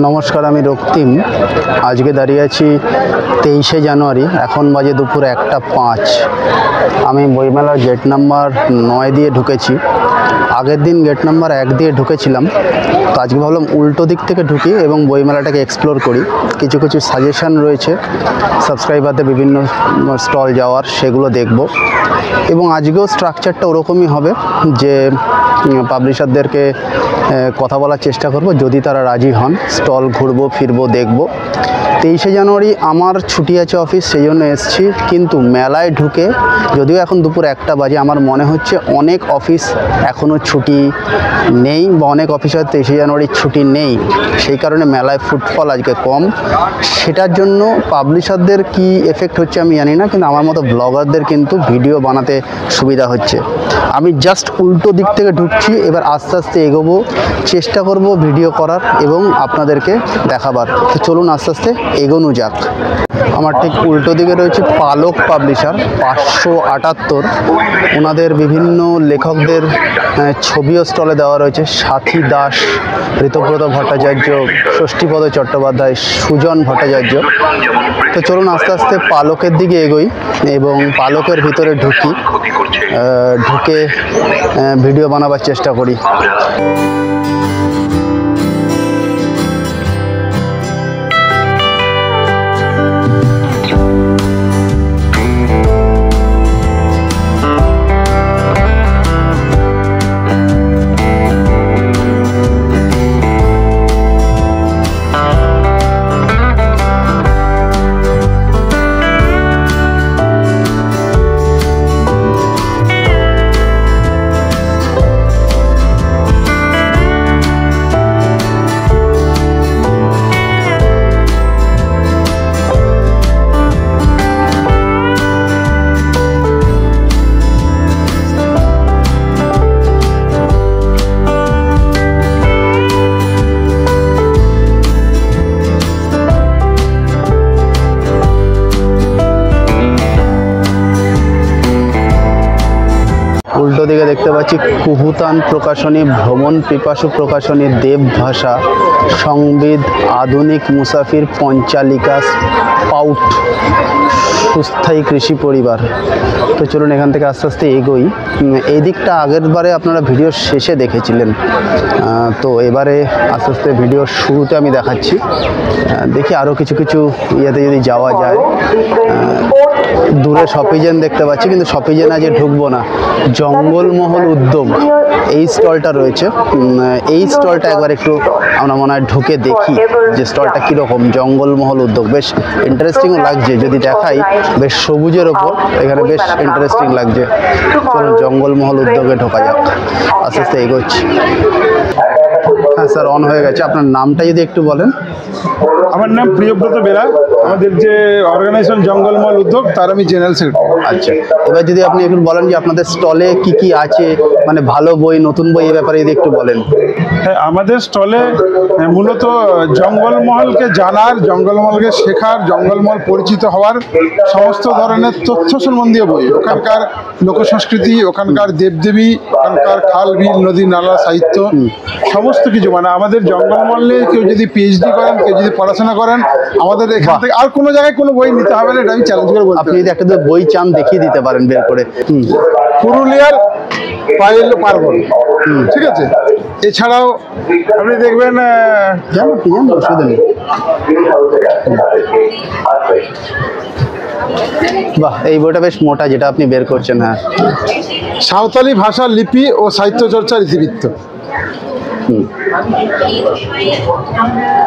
নমস্কার, আমি রক্তিম। আজকে দাঁড়িয়ে আছি 23শে জানুয়ারি, এখন বাজে দুপুর 1:05। আমি বইমেলার গেট নাম্বার 9 দিয়ে ঢুকেছি। আগের দিন গেট নাম্বার 1 দিয়ে ঢুকেছিলাম, তো আজকে ভাবলাম উল্টো দিক থেকে ঢুকি এবং বইমেলাটাকে এক্সপ্লোর করি। কিছু কিছু সাজেশান রয়েছে সাবস্ক্রাইবারদের বিভিন্ন স্টল যাওয়ার, সেগুলো দেখব। এবং আজকেও স্ট্রাকচারটা ওরকমই হবে যে পাবলিশারদেরকে কথা বলার চেষ্টা করব, যদি তারা রাজি হন। স্টল ঘুরবো, ফিরবো, দেখব। 23শে জানুয়ারি আমার ছুটি আছে অফিস, সেই জন্য এসেছি। কিন্তু মেলায় ঢুকে, যদিও এখন দুপুর 1টা বাজে, আমার মনে হচ্ছে অনেক অফিস এখনও ছুটি নেই, বা অনেক অফিসে 23শে জানুয়ারির ছুটি নেই। সেই কারণে মেলায় ফুটফল আজকে কম। সেটার জন্য পাবলিশারদের কি এফেক্ট হচ্ছে আমি জানি না, কিন্তু আমার মতো ব্লগারদের কিন্তু ভিডিও বানাতে সুবিধা হচ্ছে। আমি জাস্ট উল্টো দিক থেকে ঢুকছি, এবার আস্তে আস্তে এগোবো, চেষ্টা করব ভিডিও করার এবং আপনাদেরকে দেখাবার। তো চলুন আস্তে আস্তে এগোনো যাক। আমার ঠিক উল্টো দিকে রয়েছে পালক পাবলিশার, 578। ওনাদের বিভিন্ন লেখকদের ছবিও স্টলে দেওয়া রয়েছে। সাথী দাস, ঋতব্রত ভট্টাচার্য, ষষ্ঠীপদ চট্টোপাধ্যায়, সুজন ভট্টাচার্য। তো চলুন আস্তে আস্তে পালকের দিকে এগোই এবং পালকের ভিতরে ঢুকে ভিডিও বানাবার চেষ্টা করি। উল্টো দিকে দেখতে পাচ্ছি কুহুতান প্রকাশনী, ভ্রমণ পিপাসু প্রকাশনী, দেব ভাষা, সংবিদ, আধুনিক মুসাফির, পঞ্চালিকা, পাউট, সুস্থায়ী কৃষি পরিবার। তো চলুন এখান থেকে আস্তে আস্তে এগোই। এই দিকটা আগের বারে আপনারা ভিডিওর শেষে দেখেছিলেন, তো এবারে আস্তে আস্তে ভিডিওর শুরুতে আমি দেখাচ্ছি। দেখি আরও কিছু কিছু ইয়েতে যদি যাওয়া যায়। দূরে শপিজেন দেখতে পাচ্ছি, কিন্তু শপিজেন আজকে ঢুকবো না। জঙ্গলমহল উদ্যোগ, এই স্টলটা রয়েছে। এই স্টলটা একবার একটু আমরা মনে হয় ঢুকে দেখি যে স্টলটা কীরকম। জঙ্গলমহল উদ্যোগ বেশ ইন্টারেস্টিংও লাগছে, যদি দেখাই। বেশ সবুজের ওপর, এখানে বেশ ইন্টারেস্টিং লাগছে। চলুন জঙ্গলমহল উদ্যোগে ঢোকা যাক। আস্তে আস্তে এগোচ্ছি। হ্যাঁ স্যার, অন হয়ে গেছে। আপনার নামটা যদি একটু বলেন। আমার নাম প্রিয়ব্রত বেরা। আমাদের যে অর্গানাইজেশন জঙ্গলমহল উদ্যোগ, তার আমি জেনারেল সেক্রেটারি। আচ্ছা, এবার যদি আপনি একটু বলেন যে আপনাদের স্টলে কি কি আছে, মানে ভালো বই, নতুন বই, এ ব্যাপারে যদি একটু বলেন। হ্যাঁ, আমাদের স্টলে মূলত জঙ্গলমহলকে জানার, জঙ্গলমহলকে শেখার, জঙ্গলমহল পরিচিত হওয়ার সমস্ত ধরনের তথ্য সম্বন্ধীয় বই। ওখানকার লোকসংস্কৃতি, ওখানকার দেবদেবী, ওখানকার খাল, বিল, নদী, নালা, সাহিত্য, সমস্ত কিছু। মানে আমাদের জঙ্গলমহল নিয়ে কেউ যদি পিএইচডি করেন, কেউ যদি পড়াশোনা করেন, আমাদের এখান থেকে আর কোনো জায়গায় কোনো বই নিতে হবে না, এটা আমি চ্যালেঞ্জ করে বলতে। আপনি যদি একটা বই চান দেখিয়ে দিতে পারেন বের করে। পুরুলিয়ার পায়েল পার্বণ, ঠিক আছে। এছাড়াও আপনি দেখবেন অসুবিধা নেই। বাহ, এই বইটা বেশ মোটা, যেটা আপনি বের করছেন। হ্যাঁ, সাঁওতালি ভাষা, লিপি ও সাহিত্য চর্চার ইতিবৃত্ত।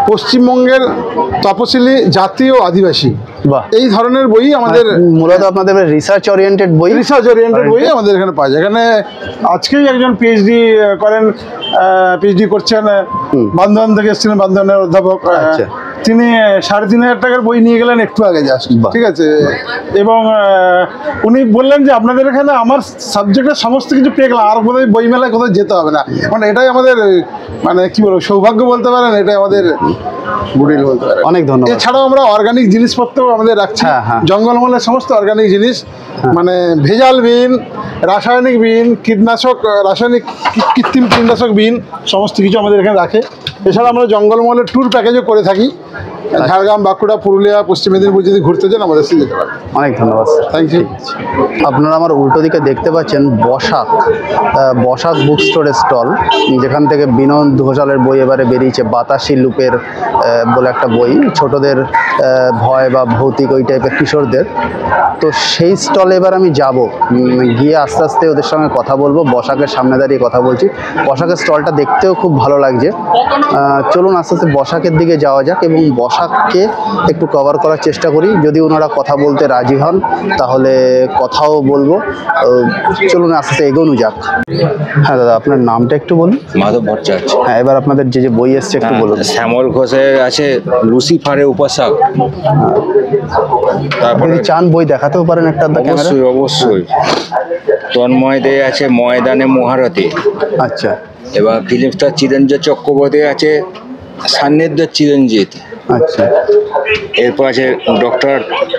পশ্চিমবঙ্গের তপশিলি জাতি ও আদিবাসী, এই ধরনের বই আমাদের মূলত আপনাদের রিসার্চ ওরিয়েন্টেড বই। বই আমাদের এখানে পাওয়া যায়। এখানে আজকেই একজন পিএইচডি করেন, পিএইচডি করছেন, বান্ধবান থেকে এসেছিলেন, বান্ধবানের অধ্যাপক। তিনি 3,500 টাকার বই নিয়ে গেলেন একটু আগে জাস্ট, ঠিক আছে। এবং উনি বললেন যে আপনাদের এখানে আমার সাবজেক্টের সমস্ত কিছু পেয়ে গেলাম, আর কোথায় বইমেলায় কোথাও যেতে হবে না। মানে এটাই আমাদের মানে মানে কি বলবো, সৌভাগ্য বলতে পারেন, এটা আমাদের গুডিল বলতে পারেন। অনেক ধন্যবাদ। এছাড়াও আমরা অর্গানিক জিনিসপত্র আমাদের রাখছি, হ্যাঁ। জঙ্গলমহলের সমস্ত অর্গানিক জিনিস, মানে ভেজাল বিন, রাসায়নিক বিন, কৃত্রিম কীটনাশক বিন, সমস্ত কিছু আমাদের এখানে রাখে। এছাড়া আমরা জঙ্গলমহলের ট্যুর প্যাকেজও করে থাকি। ঝাড়গ্রাম, বাঁকুড়া, পুরুলিয়া, পশ্চিম মেদিনীপুর যদি ঘুরতে চান আমাদের সাথে যেতে পারেন। অনেক ধন্যবাদ স্যার। Thank you. আপনারা আমার উল্টো দিকে দেখতে পাচ্ছেন বসাক বুক স্টোরের স্টল, যেখান থেকে বিনোদ ঘোষালের বই এবারে বেরিয়েছে, বাতাসি লুপের বলে একটা বই, ছোটদের ভয় বা ভৌতিক ওই টাইপের, কিশোরদের। তো সেই স্টলে এবার আমি যাব, গিয়ে আস্তে আস্তে ওদের সঙ্গে কথা বলবো। বসাকের সামনে দাঁড়িয়ে কথা বলছি। বসাকের স্টলটা দেখতেও খুব ভালো লাগছে। চলুন আস্তে আস্তে বসাকের দিকে যাওয়া যাক এবং বসাককে একটু কভার করার চেষ্টা করি। যদি ওনারা কথা বলতে রাজি হন তাহলে কথাও বলবো। চলুন আস্তে আস্তে এগোনো যাক। হ্যাঁ দাদা, আপনার নামটা একটু বলুন। মাধব ভট্টাচার্য। হ্যাঁ, এবার আপনাদের যে বই এসছে একটু বলুন। শ্যামল ঘোষের আছে লুসিফারের উপাসক। তারপরে যদি চান বই দেখাতেও পারেন একটা। অবশ্যই অবশ্যই। তন্ময় দে আছে ময়দানে মহারথী। আচ্ছা এবার ফিল্ম স্টার চিরঞ্জিত চক্রবর্তী আছে সান্নিধ্য চিরঞ্জিত। আচ্ছা এরপর আছে ডক্টর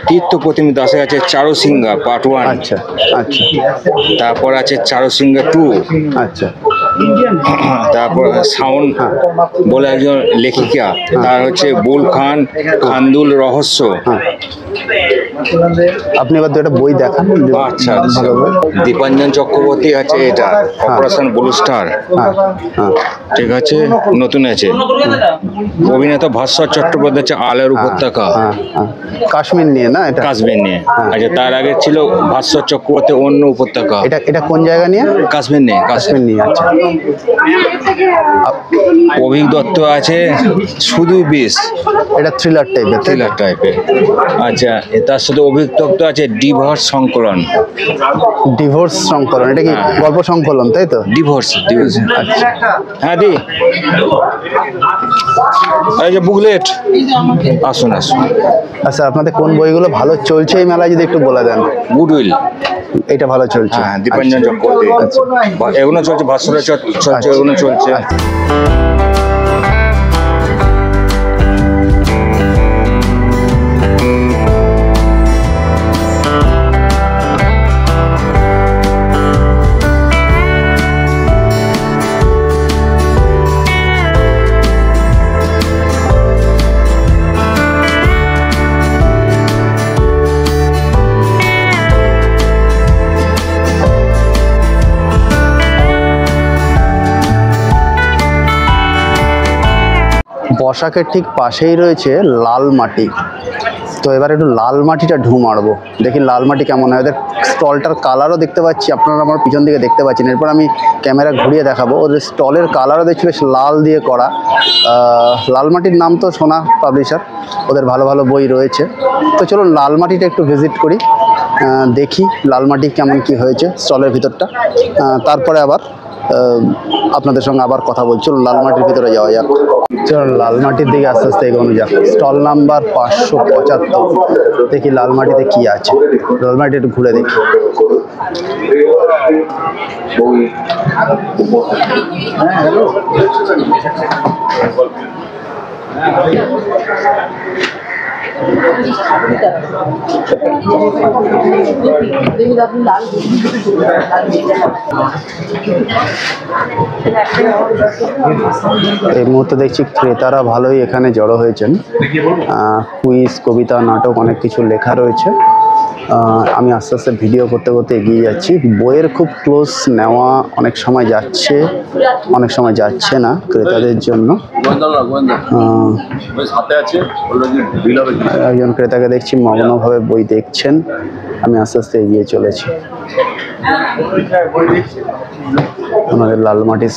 তীর্থপ্রতিম দাসের আছে চারুসিংহা পার্ট 1। আচ্ছা আচ্ছা তারপর আছে চারুসিংহা 2। আচ্ছা তারপর সাউন্ড বলে একজন লেখিকা, তার হচ্ছে বুল খান খান্দুল রহস্য। আপনি এবার একটা বই দেখান। আচ্ছা আচ্ছা। দীপাঞ্জন চক্রবর্তী আছে, এটা অপারেশন ব্লু স্টার। ঠিক আছে, নতুন আছে। অভিনেতা ভাস্বর চট্টোপাধ্যায় আছে আলের উপত্যকা, কাশ্মীর নিয়ে না? এটা কাশ্মীর নিয়ে। আচ্ছা, তার আগে ছিল ভাস্বর চক্রবর্তী অন্য উপত্যকা। এটা কোন জায়গা নিয়ে? কাশ্মীর নিয়ে। কাশ্মীর নিয়ে। আচ্ছা। অভিক দত্ত আছে শুধু বিষ, এটা থ্রিলার টাইপের। আচ্ছা, তার সাথে অভিক দত্ত আছে ডিভোর্স সংকলন। ডিভোর্স সংকলন, এটা কি গল্প সংকলন তাই তো? ডিভোর্স। আচ্ছা। হ্যাঁ দি, এই যে বুকলেট। আসুন। আচ্ছা, আপনাদের কোন বইগুলো ভালো চলছে এই মেলায় যদি একটু বলে দেন। গুডউইল, এটা ভালো চলছে। হ্যাঁ, দীপাঞ্জন চক্রবর্তী। এগুলো চলছে, ভাস্বর চলছে, এগুলো চলছে। বসাকের ঠিক পাশেই রয়েছে লাল মাটি। তো এবার একটু লাল মাটিটা ঢু মারবো, দেখি লাল মাটি কেমন হয়। ওদের স্টলটার কালারও দেখতে পাচ্ছি, আপনারা আমার পিছন দিকে দেখতে পাচ্ছেন। এরপর আমি ক্যামেরা ঘুরিয়ে দেখাবো। ওদের স্টলের কালারও দেখছি বেশ লাল দিয়ে করা। লাল মাটির নাম তো শোনা পাবলিশার, ওদের ভালো ভালো বই রয়েছে। তো চলুন লাল মাটিটা একটু ভিজিট করি, দেখি লাল মাটি কেমন কি হয়েছে স্টলের ভিতরটা। তারপরে আবার আপনাদের সঙ্গে আবার কথা বলছি। চলুন লালমাটির ভিতরে যাওয়া যাক। চলুন লালমাটির দিকে আস্তে আস্তে এগোনো যাক। Stall number 575। দেখি লালমাটিতে কি আছে। লালমাটি একটু ঘুরে দেখি। এই মুহূর্তে দেখছি ক্রেতারা ভালোই এখানে জড়ো হয়েছেন। কুইজ, কবিতা, নাটক অনেক কিছু লেখা রয়েছে। আমি আস্তে আস্তে ভিডিও করতে করতে এগিয়ে যাচ্ছি। বইয়ের খুব ক্লোজ নেওয়া অনেক সময় যাচ্ছে, অনেক সময় যাচ্ছে না ক্রেতাদের জন্য। একজন ক্রেতাকে দেখছি মগ্নভাবে বই দেখছেন। আমি আস্তে আস্তে এগিয়ে চলেছি। আমাদের লালমাটির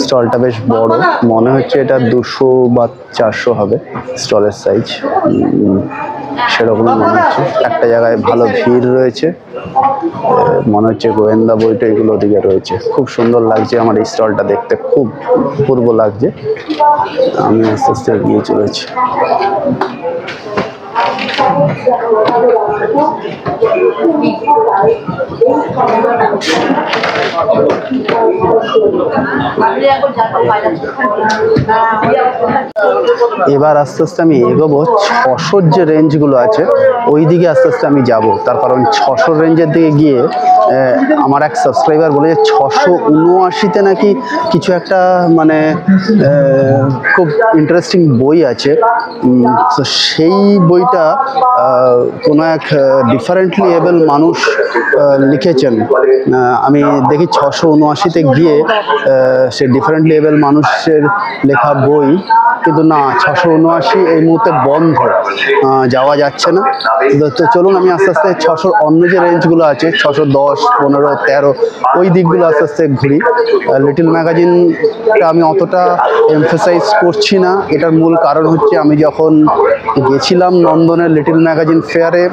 স্টলটা বেশ বড়, মনে হচ্ছে এটা 200 বা 400 হবে স্টলের সাইজ, সেরকম মনে হচ্ছে। একটা জায়গায় ভালো ভিড় রয়েছে, মনে হচ্ছে গোয়েন্দা বইটা এগুলো ওদিকে রয়েছে। খুব সুন্দর লাগছে আমার এই স্টলটা দেখতে, খুব অপূর্ব লাগছে। আমি আস্তে আস্তে এগিয়ে চলেছি। এবার আস্তে আস্তে আমি এগোবো 600 যে রেঞ্জগুলো আছে ওই দিকে আস্তে আস্তে আমি যাব। তার কারণ 600 রেঞ্জের দিকে গিয়ে আমার এক সাবস্ক্রাইবার বলে যে 679-তে নাকি কিছু একটা মানে খুব ইন্টারেস্টিং বই আছে। তো সেই বইটা কোনো এক ডিফারেন্টলি এবল মানুষ লিখেছেন। আমি দেখি 679-তে গিয়ে সে ডিফারেন্টলি এবল মানুষের লেখা বই, কিন্তু না, 679 এই মুহূর্তে বন্ধ, যাওয়া যাচ্ছে না। তো চলুন আমি আস্তে আস্তে 600 অন্য যে রেঞ্জগুলো আছে 610, 15, 13 ওই দিকগুলো আস্তে আস্তে ঘুরি। লিটল ম্যাগাজিনটা আমি অতটা এমফেসাইজ করছি না। এটার মূল কারণ হচ্ছে আমি যখন গেছিলাম নন্দনের লিটল ম্যাগাজিন ফেয়ারে,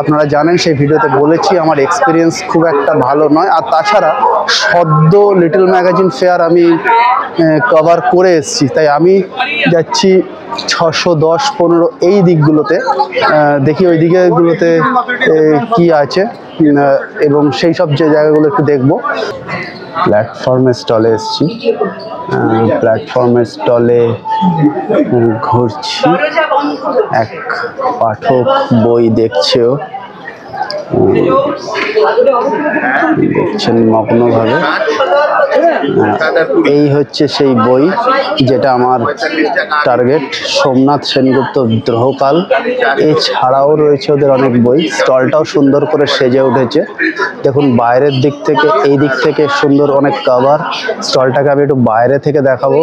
আপনারা জানেন সেই ভিডিওতে বলেছি আমার এক্সপিরিয়েন্স খুব একটা ভালো নয়। আর তাছাড়া সদ্য লিটল ম্যাগাজিন ফেয়ার আমি কভার করে এসেছি, তাই আমি যাচ্ছি 610, 15 এই দিকগুলোতে। দেখি ওই দিকগুলোতে কি আছে এবং সেই সব যে জায়গাগুলো একটু দেখবো। প্ল্যাটফর্মের স্টলে এসেছি, প্ল্যাটফর্মের স্টলে ঘুরছি। এক পাঠক বই দেখছেও, দেখছেন মগ্নভাবে। এই হচ্ছে সেই বই যেটা আমার টার্গেট, সোমনাথ সেনগুপ্ত বিদ্রোহকাল। এছাড়াও রয়েছে ওদের অনেক বই। স্টলটাও সুন্দর করে সেজে উঠেছে, দেখুন বাইরের দিক থেকে, এই দিক থেকে সুন্দর অনেক কভার। স্টলটাকে আমি একটু বাইরে থেকে দেখাবো।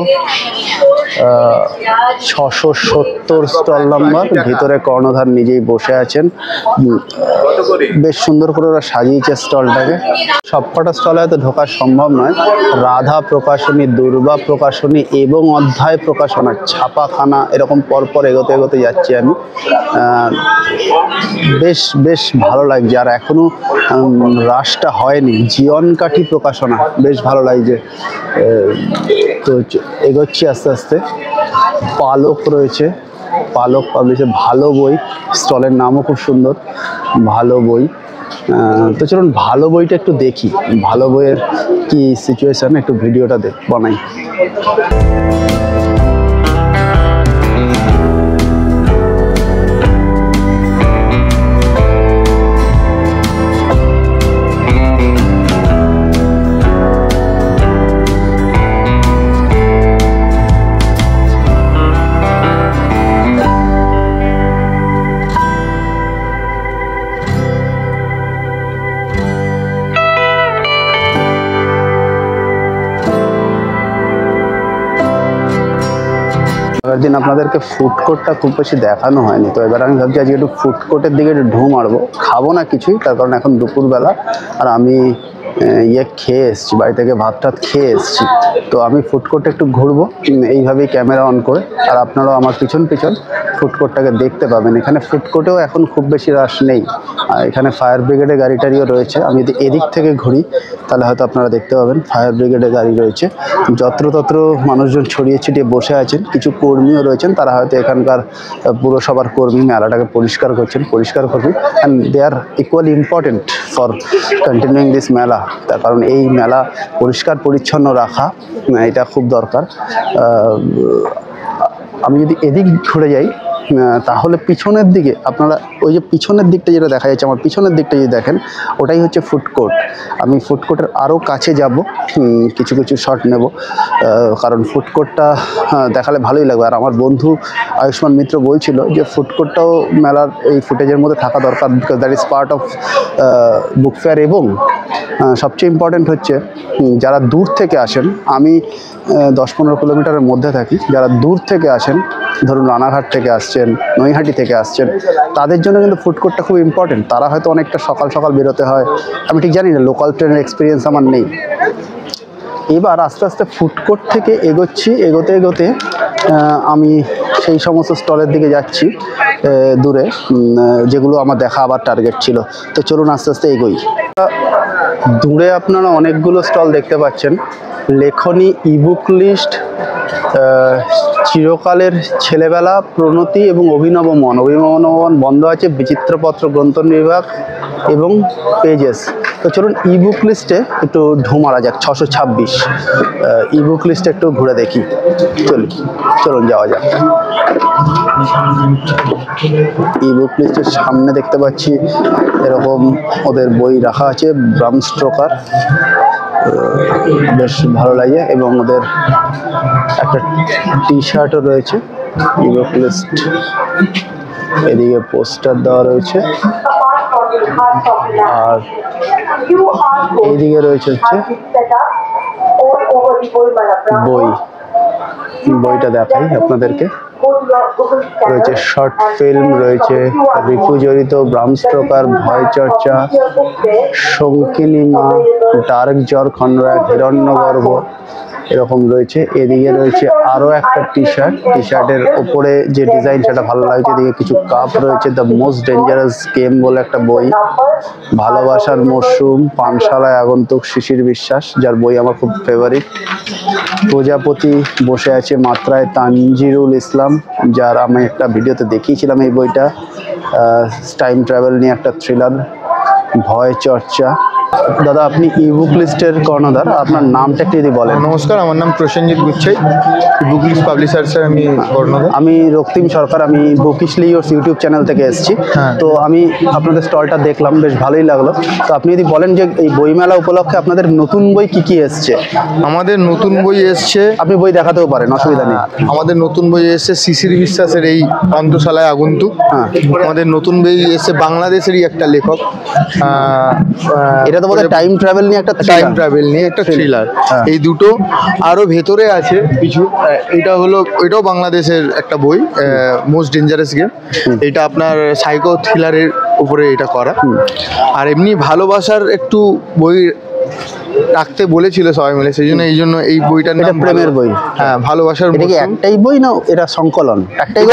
670 স্টল নাম্বার। ভিতরে কর্ণধার নিজেই বসে আছেন, বেশ সুন্দর করে ওরা সাজিয়েছে স্টলটাকে। সবকটা স্টলে হয়তো ঢোকা সম্ভব নয়। রাধা প্রকাশনী, দুর্বা প্রকাশনী এবং অধ্যায় প্রকাশনা, ছাপাখানা, এরকম পরপর এগোতে এগোতে যাচ্ছি আমি। বেশ ভালো লাগছে। আর এখনো রাসটা হয়নি। জীবনকাঠি প্রকাশনা, বেশ ভালো লাগছে। তো এগোচ্ছি আস্তে আস্তে। পালক রয়েছে, পালক পাবলিশের ভালো বই, স্টলের নামও খুব সুন্দর, ভালো বই। তো চলুন ভালো বইটা একটু দেখি, ভালো বইয়ের কি সিচুয়েশন, একটু ভিডিওটা বানাই। আগের দিন আপনাদেরকে ফুড কোর্টটা খুব বেশি দেখানো হয়নি, তো এবার আমি ভাবছি আজকে একটু ফুড কোর্টের দিকে একটু ঢু মারবো। খাবো না কিছুই, তার কারণ এখন দুপুরবেলা আর আমি খেয়ে এসেছি, বাড়ি থেকে ভাত টাত খেয়ে এসেছি। তো আমি ফুড কোর্টে একটু ঘুরবো এইভাবেই ক্যামেরা অন করে, আর আপনারাও আমার পিছন ফুড কোর্টটাকে দেখতে পাবেন। এখানে ফুড কোর্টেও এখন খুব বেশি রাশ নেই, আর এখানে ফায়ার ব্রিগেডের গাড়ি টাড়িও রয়েছে। আমি যদি এদিক থেকে ঘুরি তাহলে হয়তো আপনারা দেখতে পাবেন ফায়ার ব্রিগেডের গাড়ি রয়েছে। যত্রতত্র মানুষজন ছড়িয়ে ছিটিয়ে বসে আছেন, কিছু কর্মীও রয়েছেন, তারা হয়তো এখানকার পুরসভার কর্মী, মেলাটাকে পরিষ্কার করছেন, পরিষ্কার কর্মী। And they are equally important for continuing this মেলা। তার কারণ এই মেলা পরিষ্কার পরিচ্ছন্ন রাখা এটা খুব দরকার। আমি যদি এদিক ঘুরে যাই তাহলে পিছনের দিকে আপনারা ওই যে পিছনের দিকটা যেটা দেখা যাচ্ছে, আমার পিছনের দিকটা যদি দেখেন ওটাই হচ্ছে ফুড কোর্ট। আমি ফুড কোর্টের আরও কাছে যাব, কিছু শট নেব, কারণ ফুড কোর্টটা দেখালে ভালোই লাগবে। আর আমার বন্ধু আয়ুষ্মান মিত্র বলছিল যে ফুড কোর্টটাও মেলার এই ফুটেজের মধ্যে থাকা দরকার, because that is part of book fair. এবং সবচেয়ে ইম্পর্ট্যান্ট হচ্ছে যারা দূর থেকে আসেন, আমি 10-15 কিলোমিটারের মধ্যে থাকি, যারা দূর থেকে আসেন, ধরুন রানাঘাট থেকে আসছেন, নৈহাটি থেকে আসছেন, তাদের জন্য কিন্তু ফুড কোর্টটা খুব ইম্পর্টেন্ট। তারা হয়তো অনেকটা সকাল বেরোতে হয়, আমি ঠিক জানি না, লোকাল ট্রেনের এক্সপিরিয়েন্স আমার নেই। এবার আস্তে আস্তে ফুড কোর্ট থেকে এগোতে আমি সেই সমস্ত স্টলের দিকে যাচ্ছি দূরে, যেগুলো আমার দেখা আবার টার্গেট ছিল। তো চলুন আস্তে আস্তে এগোই। দূরে আপনারা অনেকগুলো স্টল দেখতে পাচ্ছেন, লেখনী, ইবুক লিস্ট, চিরকালের ছেলেবেলা, প্রণতি এবং অভিনব মন বন্ধ আছে বিচিত্রপত্র গ্রন্থ বিভাগ এবং পেজেস। তো চলুন ইবুক লিস্টে একটু ঢু মারা যাক। 626 ইবুক লিস্টে একটু ঘুরে দেখি। চলুন যাওয়া যাক। ইবুক লিস্টের সামনে দেখতে পাচ্ছি এরকম ওদের বই রাখা আছে, ব্রাম স্টোকার, বেশ ভালো লাগে। এবং ওদের একটা টি শার্টও রয়েছে ইবুক লিস্ট। এদিকে পোস্টার দেওয়া রয়েছে, আর এইদিকে রয়েছে হচ্ছে বইটা দেখাই আপনাদেরকে। রয়েছে শর্ট ফিল্ম, রয়েছে রিপু জড়িত, ব্রাম স্টোকার, ভয় চর্চা, শঙ্কিনী মা, ডার্ক জ্বর, খণ্ডরাগ, হিরণ্যগর্ভ, এরকম রয়েছে। এদিকে রয়েছে আরো একটা টি শার্টের ওপরে যে ডিজাইন সেটা ভালো লাগছে। এদিকে কিছু কাপ রয়েছে। দ্য মোস্ট ডেঞ্জারাস গেম বলে একটা বই, ভালোবাসার মরশুম, পানশালায় আগন্তুক, শিশির বিশ্বাস, যার বই আমার খুব ফেভারিট, প্রজাপতি বসে আছে মাত্রায়, তানজিরুল ইসলাম, যার আমি একটা ভিডিওতে দেখিয়েছিলাম এই বইটা, টাইম ট্রাভেল নিয়ে একটা থ্রিলার, ভয় চর্চা। দাদা, আপনি ইবুক লিস্টের কর্ণধার, আপনার নামটা একটু যদি বলেন। নমস্কার, আমার নাম প্রসেনজিৎ গুচ্ছাই, ইবুক লিস্ট পাবলিশার্সের আমি কর্ণধার। আমি রক্তিম সরকার, আমি বুকিশলি ওর ইউটিউব চ্যানেল থেকে এসেছি। তো আমি আপনাদের স্টলটা দেখলাম, বেশ ভালোই লাগলো। তো আপনি যদি বলেন যে এই বইমেলা উপলক্ষে আপনাদের নতুন বই কি কি এসছে। আমাদের নতুন বই এসছে, আপনি বই দেখাতেও পারেন, অসুবিধা নেই। আমাদের নতুন বই এসছে শিশির বিশ্বাসের এই অন্তশালায় আগন্তুক। আমাদের নতুন বই এসছে বাংলাদেশেরই একটা লেখক, এটা তো বোধহয় টাইম ট্রাভেল নিয়ে একটা থ্রিলার। এই দুটো আরো ভেতরে আছে কিছু। এটাও বাংলাদেশের একটা বই, মোস্ট ডেঞ্জারাস গেম। এটা আপনার সাইকো থ্রিলারের উপরে এটা করা। আর এমনি ভালোবাসার একটু বই রাখতে বলেছিল সবাই মিলে, সেই জন্য এই বইটার নাম প্রেমের বই। হ্যাঁ, ভালোবাসার। এটা কি একটাই বই না এটা সংকলন? একটাই।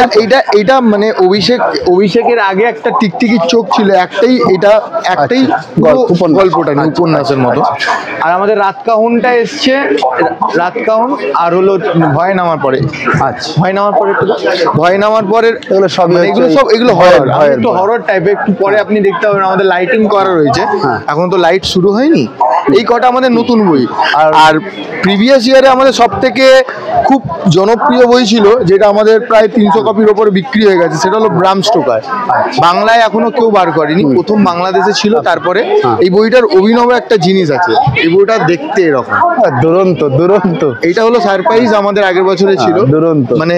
এইটা মানে অভিষেকের আগে একটা টিকটিকির চোখ ছিল, একটাই গল্পটা নিয়ে উপন্যাসের মতো। আর আমাদের রাতকাহনটা এসছে, রাতকাহন, আর হলো ভয় নামার পরে। আচ্ছা, ভয় নামার পরের এগুলো সব এগুলো একটু হরর টাইপের। একটু পরে আপনি দেখতে পাবেন আমাদের লাইটিং করা রয়েছে, এখন তো লাইট শুরু হয়নি। এই কটা আমাদের নতুন বই। আর প্রিভিয়াস ইয়ারে আমাদের সব থেকে খুব জনপ্রিয় বই ছিল, যেটা আমাদের প্রায় 300 কপির ওপরে বিক্রি হয়ে গেছে, সেটা হলো ব্রাম স্টোকার। বাংলায় এখনো কেউ বার করেনি, প্রথম বাংলাদেশে ছিল। তারপরে এই বইটার অভিনব একটা জিনিস আছে, এই বইটা দেখতে এরকম দুরন্ত। এইটা হলো সারপ্রাইজ, আমাদের আগের বছরে ছিল দুরন্ত। মানে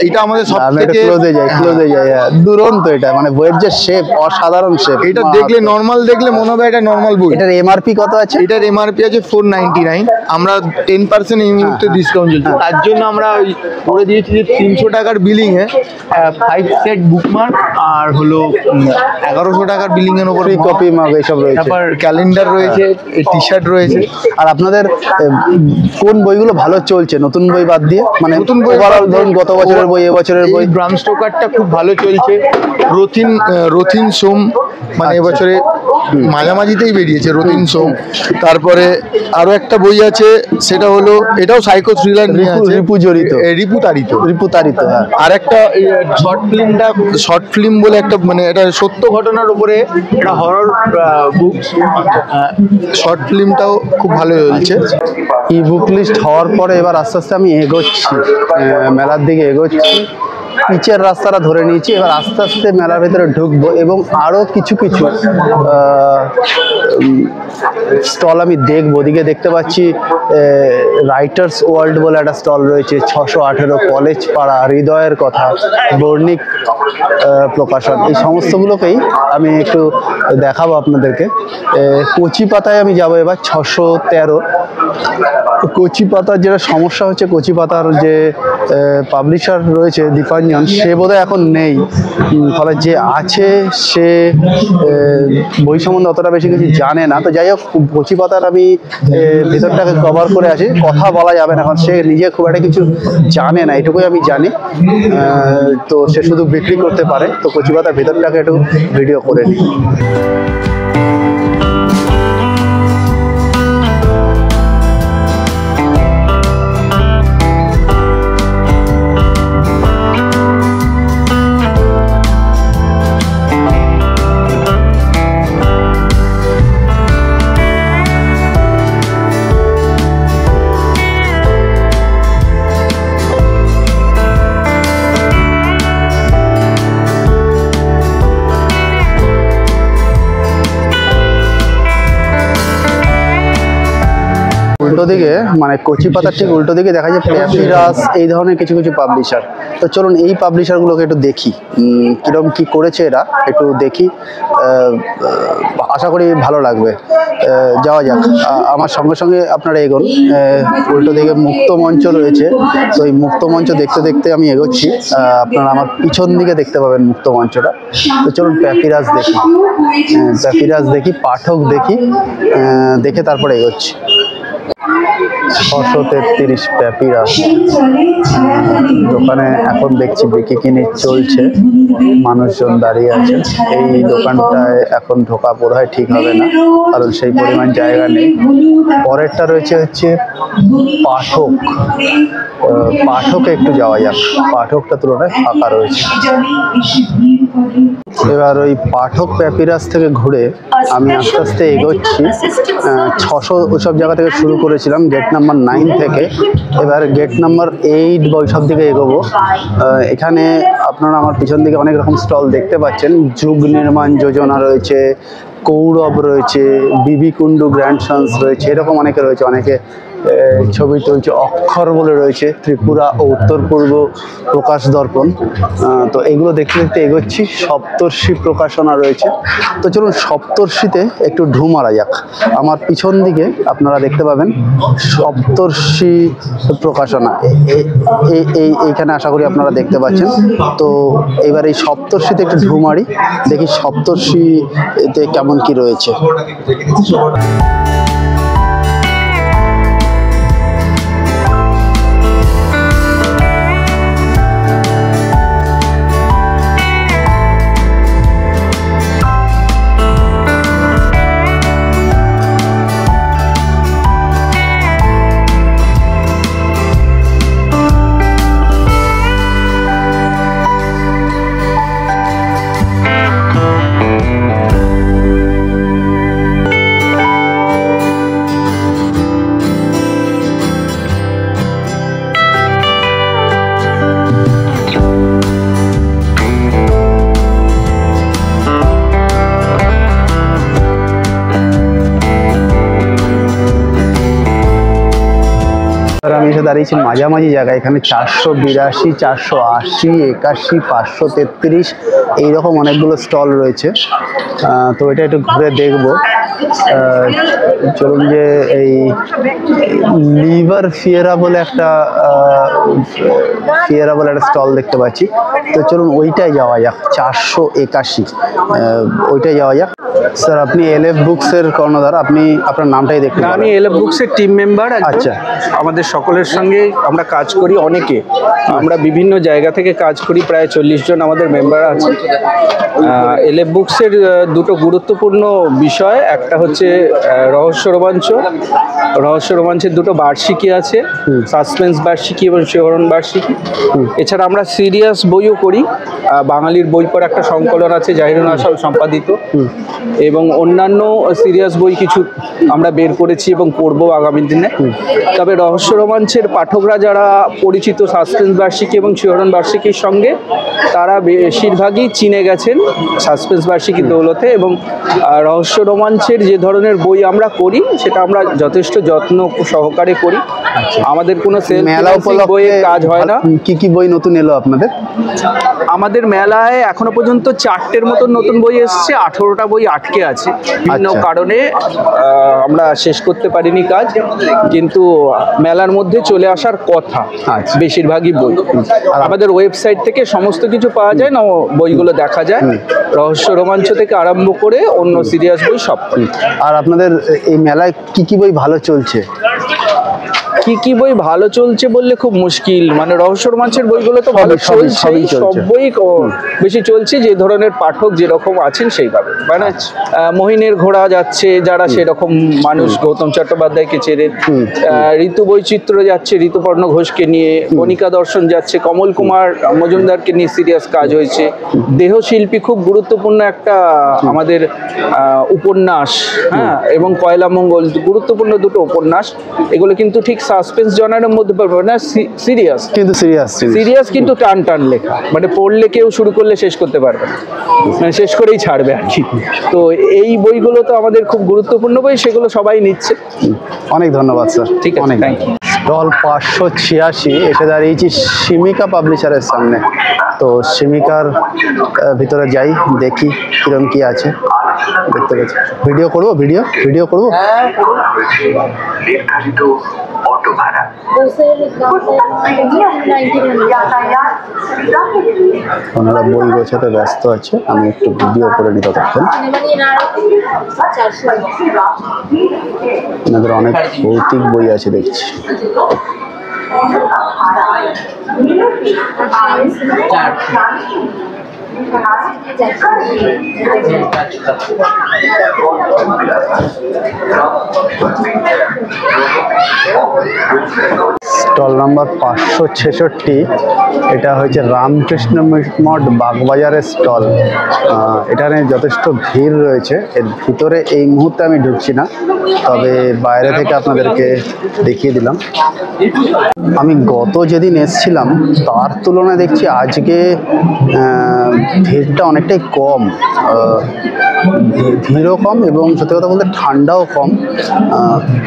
এইটা আমাদের সব থেকে ক্লোজে যায় দুরন্ত। এটা মানে বইয়ের যে শেপ, অসাধারণ শেপ। এটা দেখলে নরমাল দেখলে মনে হবে এটা নরমাল বই। এটার এমআরপি কত আছে? এটার এমআরপি আছে 499। আমরা 10% এই মুহূর্তে ডিসকাউন্ট চলছে, তার জন্য আমরা ওই করে দিয়েছি যে 300 টাকার বিলিং এ 5 সেট বুকমার্ক, আর হলো 1100 টাকার বিলিং এর উপর কপি মাগ এইসব রয়েছে। তারপর ক্যালেন্ডার রয়েছে, টি শার্ট রয়েছে। আর আপনাদের কোন বইগুলো ভালো চলছে নতুন বই বাদ দিয়ে? মানে নতুন বই ধরুন গত বছরের বই, এবছরের বই। ব্রাম স্টোকারটা খুব ভালো চলছে। রথিন সোম মানে এবছরে মাঝামাঝিতেই বেরিয়েছে, রথিন সোম। তারপরে আরো একটা বই আছে, সেটা হলো এটাও সাইকো থ্রিলার নিয়ে আছে, রিপু তারিত। আর একটা শর্ট ফিল্ম বলে একটা, মানে এটা সত্য ঘটনার উপরে একটা হরর বুক। শর্ট ফিল্মটাও খুব ভালো চলছে। ই বুক লিস্ট হওয়ার পরে এবার আস্তে আস্তে আমি এগোচ্ছি, মেলার দিকে এগোচ্ছি। পিচের রাস্তাটা ধরে নিয়েছি, এবার আস্তে আস্তে মেলার ভেতরে ঢুকবো এবং আরও কিছু স্টল আমি দেখবো। ওদিকে দেখতে পাচ্ছি রাইটার্স ওয়ার্ল্ড বলে একটা স্টল রয়েছে, 618 কলেজ পাড়া, হৃদয়ের কথা, বর্ণিক প্রকাশন, এই সমস্তগুলোকেই আমি একটু দেখাবো আপনাদেরকে। কচি পাতায় আমি যাবো এবার, 613। কচি পাতার যেটা সমস্যা হচ্ছে, কচি পাতার যে পাবলিশার রয়েছে দীপাঞ্জন, সে বোধহয় এখন নেই। ফলে যে আছে সে বই সম্বন্ধে অতটা বেশি কিছু জানে না। তো যাই হোক, কচি পাতার আমি ভিতরটাকে কভার করে আছি, কথা বলা যাবে না, এখন সে নিজে খুব একটা কিছু জানে না, এটুকুই আমি জানি। তো সে শুধু বিক্রি করতে পারে। তো কচি পাতার ভিতরটাকে একটু ভিডিও করে নিই। উল্টো দিকে মানে কচি পাতার ঠিক উল্টো দিকে দেখা যায় প্যাপিরাস এই ধরনের কিছু কিছু পাবলিশার। তো চলুন এই পাবলিশারগুলোকে একটু দেখি কীরকম কী করেছে এরা, একটু দেখি, আশা করি ভালো লাগবে। যাওয়া যাক, আমার সঙ্গে সঙ্গে আপনারা এগোন। উল্টো দিকে মুক্ত মঞ্চ রয়েছে, তো এই মুক্ত মঞ্চ দেখতে দেখতে আমি এগোচ্ছি। আপনারা আমার পিছন দিকে দেখতে পাবেন মুক্ত মঞ্চটা। তো চলুন প্যাপিরাস দেখি, প্যাপিরাস দেখি, পাঠক দেখি, দেখে তারপরে এগোচ্ছি। 633 প্যাপিরাস দোকানে এখন দেখছি বিকিনি চলছে, মানুষজন দাঁড়িয়ে আছে। এই দোকানটায় এখন ঢোকা বোধহয় ঠিক হবে না, কারণ সেই পরিমাণ জায়গা নেই। পরেরটা রয়েছে হচ্ছে পাঠক, পাঠকে একটু যাওয়া যাক, পাঠকটা তুলনায় ফাঁকা রয়েছে। এবার ওই পাঠক প্যাপিরাস থেকে ঘুরে আমি আস্তে আস্তে এগোচ্ছি। 600 ওইসব জায়গা থেকে শুরু করেছিলাম, গেট নাম্বার 9 থেকে। এবার গেট নাম্বার 8 বা ওইসব দিকে এগোবো। এখানে আপনারা আমার পিছন দিকে অনেক রকম স্টল দেখতে পাচ্ছেন। যুগ নির্মাণ যোজনা রয়েছে, কৌরব রয়েছে, বিবি কুণ্ডু গ্র্যান্ডসন্স রয়েছে, এরকম অনেকে রয়েছে। অনেকে ছবি তুলছে, অক্ষর বলে রয়েছে, ত্রিপুরা ও উত্তর পূর্ব প্রকাশ দর্পণ। তো এগুলো দেখতে দেখতে এগোচ্ছি। সপ্তর্ষি প্রকাশনা রয়েছে। তো চলুন সপ্তর্ষিতে একটু ঢু মারা যাক। আমার পিছন দিকে আপনারা দেখতে পাবেন সপ্তর্ষি প্রকাশনা, এইখানে আশা করি আপনারা দেখতে পাচ্ছেন। তো এবার এই সপ্তর্ষিতে একটু ঢু মারি, দেখি সপ্তর্ষিতে কেমন কি রয়েছে। আমি এসে দাঁড়িয়েছি মাঝামাঝি জায়গায়। এখানে 482, 480, 81, 533 এইরকম অনেকগুলো স্টল রয়েছে। তো এটা একটু ঘুরে দেখবো। চলুন যে এই লিভার ফিয়েরা বলে একটা স্টল দেখতে পাচ্ছি। তো চলুন ওইটাই যাওয়া যাক, 481 ওইটাই যাওয়া যাক। স্যার আপনি এলএফ বুকসের কর্ণধার, আপনি আপনার নামটাই দেখতে পারেন। আমি এলএফ বুকসের টিম মেম্বার। আচ্ছা, আমাদের সকলের সঙ্গে আমরা কাজ করি, অনেকে আমরা বিভিন্ন জায়গা থেকে কাজ করি, প্রায় 40 জন আমাদের মেম্বার আছে। এলএফ বুকসের দুটো গুরুত্বপূর্ণ বিষয়, একটা হচ্ছে রহস্য রোমাঞ্চের দুটো বার্ষিকী আছে, সাসপেন্স বার্ষিকী এবং শিহরণ বার্ষিকী। এছাড়া আমরা সিরিয়াস বইও করি, বাঙালির বই পড়া একটা সংকলন আছে জাহিরুল আসাল সম্পাদিত, এবং অন্যান্য সিরিয়াস বই কিছু আমরা বের করেছি এবং করবো আগামী দিনে। তবে রহস্য রোমাঞ্চের পাঠকরা যারা পরিচিত সাসপেন্স বার্ষিকী এবং শিহরণ বার্ষিকীর সঙ্গে, তারা বেশিরভাগই চিনে গেছেন সাসপেন্স বার্ষিকীর দৌলতে। এবং রহস্য রোমাঞ্চের যে ধরনের বই আমরা করি সেটা আমরা যথেষ্ট যত্ন সহকারে করি। আমাদের কোনো মেলা উপলক্ষে বইয়ের কাজ হয় না। কি কি বই নতুন এলো আপনাদের? আমাদের মেলায় এখনো পর্যন্ত 4টের মতন নতুন বই এসছে, 18টা বই আটকে আছে বিভিন্ন কারণে, আমরা শেষ করতে পারিনি কাজ, কিন্তু মেলার মধ্যে চলে আসার কথা বেশিরভাগই বই। আর আমাদের ওয়েবসাইট থেকে সমস্ত কিছু পাওয়া যায় না, বইগুলো দেখা যায়, রহস্য রোমাঞ্চ থেকে আরম্ভ করে অন্য সিরিয়াস বই সব। আর আপনাদের এই মেলায় কি কি বই ভালো চলছে? কি কি বই ভালো চলছে বললে খুব মুশকিল, মানে রহস্য রোমাঞ্চের বইগুলো তো ভালো চলছে, সব বই বেশি চলছে, যে ধরনের পাঠক যেরকম আছেন সেইভাবে। মানে মহিনের ঘোড়া যাচ্ছে যারা সেরকম মানুষ, গৌতম চট্টোপাধ্যায়কে চেনেন, ঋতু বৈচিত্র্য যাচ্ছে ঋতুপর্ণ ঘোষকে নিয়ে, বণিকা দর্শন যাচ্ছে কমল কুমার মজুমদারকে নিয়ে সিরিয়াস কাজ হয়েছে, দেহশিল্পী খুব গুরুত্বপূর্ণ একটা আমাদের উপন্যাস, হ্যাঁ, এবং কয়লা মঙ্গল গুরুত্বপূর্ণ দুটো উপন্যাস, এগুলো কিন্তু ঠিক সাসপেন্স জনারের মধ্যে পড়বে না, সিরিয়াস কিন্তু সিরিয়াস কিন্তু টান টান লেখা, মানে পড়লে কেউ শুরু করলে শেষ করতে পারবে না, মানে শেষ করেই ছাড়বে আর কি। তো এই বইগুলো তো আমাদের খুব গুরুত্বপূর্ণ বই, সেগুলো সবাই নিচ্ছে। অনেক ধন্যবাদ স্যার। ঠিক আছে, অনেক থ্যাংক ইউ। স্টল 586 এসে দাঁড়িয়েছি শিমিকা পাবলিশারের সামনে। তো শিমিকার ভিতরে যাই, দেখি কিরম কি আছে। দেখতে পাচ্ছি ভিডিও করবো, ভিডিও করবো। ওনারা বই গোছাতে ব্যস্ত আছে, আমি একটু ভিডিও করে নিই ততক্ষণ। ওনাদের অনেক ভৌতিক বই আছে দেখছি। স্টল নাম্বার 566, এটা হচ্ছে রামকৃষ্ণ মঠ বাগবাজারের স্টল। এখানে যথেষ্ট ভিড় রয়েছে, এর ভিতরে এই মুহূর্তে আমি ঢুকছি না, তবে বাইরে থেকে আপনাদেরকে দেখিয়ে দিলাম। আমি গত যেদিন এসছিলাম তার তুলনায় দেখছি আজকে ভিড়টা অনেকটাই কম, ভিড়ও কম এবং সত্যি কথা বলতে ঠান্ডাও কম।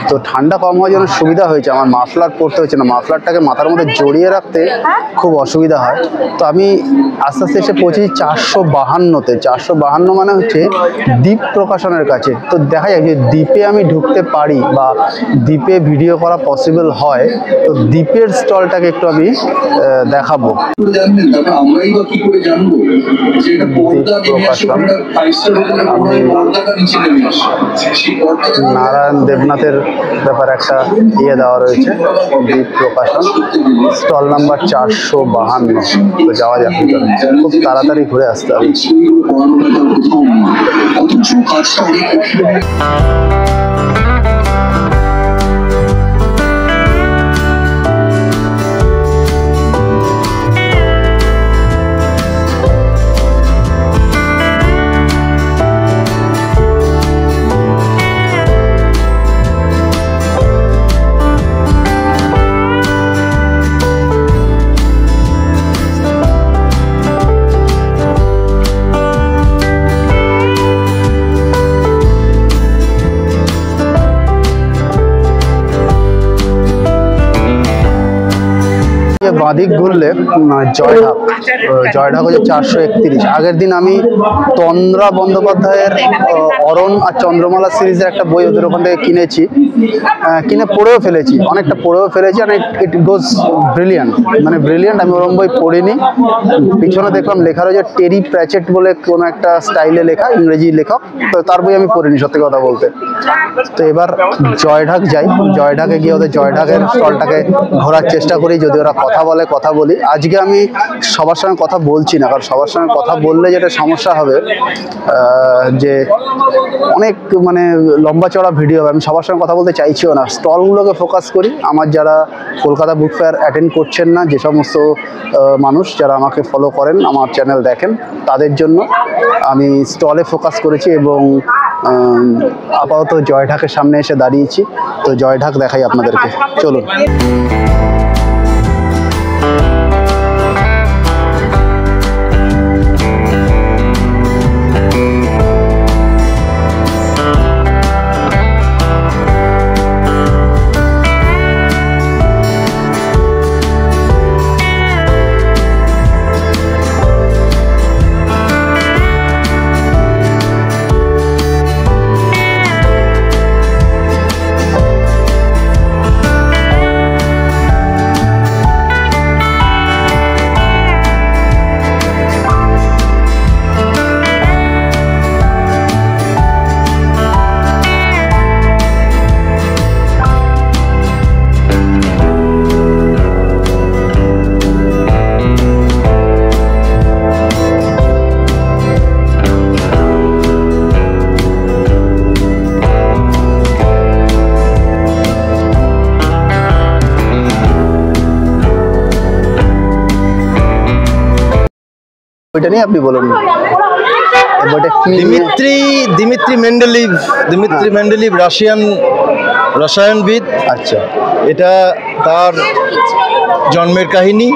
তো ঠান্ডা কম হওয়ার জন্য সুবিধা হয়েছে, আমার মাফলার পরতে হচ্ছে না, মাফলারটাকে মাথার মধ্যে জড়িয়ে রাখতে খুব অসুবিধা হয়। তো আমি আস্তে আস্তে এসে পৌঁছেছি 452-তে। 452 মানে হচ্ছে দ্বীপ প্রকাশনের কাছে। তো দেখা যায় যে দ্বীপে আমি ঢুকতে পারি বা দ্বীপে ভিডিও করা পসিবল হয়, তো দ্বীপের স্টলটাকে একটু আমি দেখাবো। নারায়ণ দেবনাথের ব্যাপারে একটা ইয়ে দেওয়া রয়েছে, দ্বীপ প্রকাশন, স্টল নাম্বার 452। তো যাওয়া যাক, খুব তাড়াতাড়ি ঘুরে আসতে হবে। বাঁদিক ঘুরলে জয়ঢাক হচ্ছে 431। আগের দিন আমি তন্দ্রা বন্দ্যোপাধ্যায়ের অরণ আর চন্দ্রমালা সিরিজের একটা বই ওদের ওখান থেকে কিনে পড়েও ফেলেছি, অনেকটা পড়েও ফেলেছি। আর ইট গোজ ব্রিলিয়ান্ট, মানে ব্রিলিয়ান্ট। আমি ওরম বই পড়িনি। পিছনে দেখলাম লেখা রয়েছে টেরি প্র্যাচেট বলে কোনো একটা স্টাইলে লেখা, ইংরেজি লেখক। তো তার বই আমি পড়িনি সত্যি কথা বলতে। তো এবার জয়ঢাক যাই, জয়ঢাকে গিয়ে ওদের জয়ঢাকের স্টলটাকে ঘোরার চেষ্টা করি, যদি ওরা কথা বলে কথা বলি। আজকে আমি সবার সঙ্গে কথা বলছি না, কারণ সবার সঙ্গে কথা বললে যেটা সমস্যা হবে যে অনেক মানে লম্বা চড়া ভিডিও হবে, আমি সবার সঙ্গে কথা বলতে চাইছিও না। স্টলগুলোকে ফোকাস করি। আমার যারা কলকাতা বুক ফেয়ার অ্যাটেন্ড করছেন না, যে সমস্ত মানুষ যারা আমাকে ফলো করেন, আমার চ্যানেল দেখেন, তাদের জন্য আমি স্টলে ফোকাস করেছি এবং আপাতত জয়ঢাকের সামনে এসে দাঁড়িয়েছি। তো জয়ঢাক দেখাই আপনাদেরকে, চলুন। বইটা নিয়ে আপনি বলুন। দিমিত্রি মেন্ডেলিভ রাশিয়ান রসায়নবিদ। আচ্ছা। এটা তার জন্মের কাহিনী,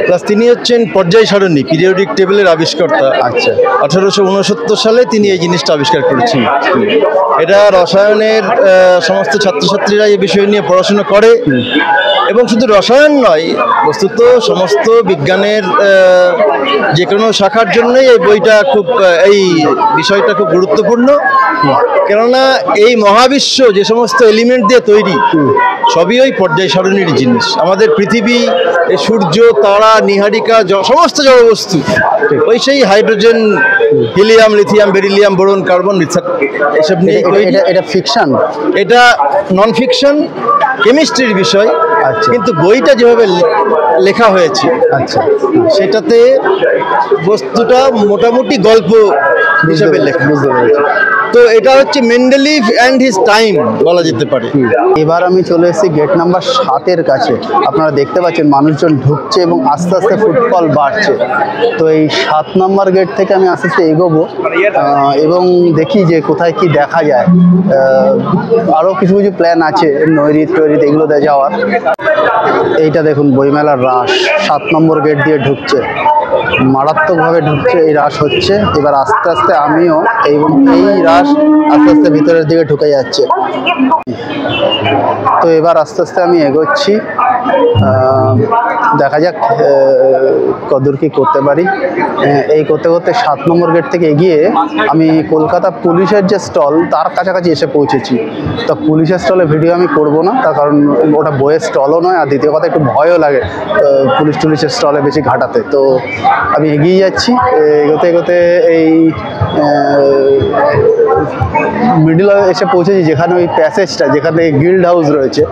প্লাস তিনি হচ্ছেন পর্যায় সারণী পিরিয়ডিক টেবিলের আবিষ্কর্তা। আচ্ছা। 1869 সালে তিনি এই জিনিসটা আবিষ্কার করেছেন। এটা রসায়নের সমস্ত ছাত্রছাত্রীরা এই বিষয় নিয়ে পড়াশোনা করে, এবং শুধু রসায়ন নয়, বস্তুত সমস্ত বিজ্ঞানের যে কোনো শাখার জন্যই এই বইটা এই বিষয়টা খুব গুরুত্বপূর্ণ। কেননা এই মহাবিশ্ব যে সমস্ত এলিমেন্ট দিয়ে তৈরি, সবই ওই পর্যায় সারণীর জিনিস। আমাদের পৃথিবী, এই সূর্য, তারা, নীহারিকা, সমস্ত জড়বস্তু ওই সেই hydrogen, helium, lithium, beryllium, boron, carbon এসব নিয়ে তৈরি। এটা ফিকশন, এটা নন ফিকশন, কেমিস্ট্রির বিষয়। আচ্ছা। কিন্তু বইটা যেভাবে লেখা হয়েছে, আচ্ছা, সেটাতে বস্তুটা মোটামুটি গল্প হিসেবে লেখা। বুঝতে পেরেছি। তো এটা হচ্ছে মেন্ডেলিভ অ্যান্ড হিজ টাইম বলা যেতে পারে। এবার আমি চলে এসেছি গেট নাম্বার 7-এর কাছে। আপনারা দেখতে পাচ্ছেন মানুষজন ঢুকছে এবং আস্তে আস্তে ফুটফল বাড়ছে। তো এই 7 নম্বর গেট থেকে আমি আস্তে আস্তে এগোবো এবং দেখি যে কোথায় কি দেখা যায়। আরও কিছু কিছু প্ল্যান আছে, নৈরিত টৈরিত এগুলোতে যাওয়ার। এইটা দেখুন বইমেলার রাস 7 নম্বর গেট দিয়ে ঢুকছে, মারাত্মকভাবে ঢুকছে, এই রাস হচ্ছে। এবার আস্তে আস্তে আমিও এবং এই রাস আস্তে আস্তে ভিতরের দিকে ঢুকে যাচ্ছে। তো এবার আস্তে আস্তে আমি এগোচ্ছি, দেখা যাক কদূর কি করতে পারি। এই করতে করতে 7 নম্বর গেট থেকে এগিয়ে আমি কলকাতা পুলিশের যে স্টল তার কাছাকাছি এসে পৌঁছেছি। তো পুলিশের স্টলে ভিডিও আমি করব না, তার কারণ ওটা বইয়ের স্টলও নয়, আর দ্বিতীয় কথা একটু ভয়ও লাগে পুলিশ টুলিশের স্টলে বেশি ঘাটাতে। তো আমি এগিয়ে যাচ্ছি, এগোতে এগোতে এই মিডিলে এসে পৌঁছেছি, যেখানে ওই প্যাসেজটা, যেখানে গিল্ড হাউস রয়েছে।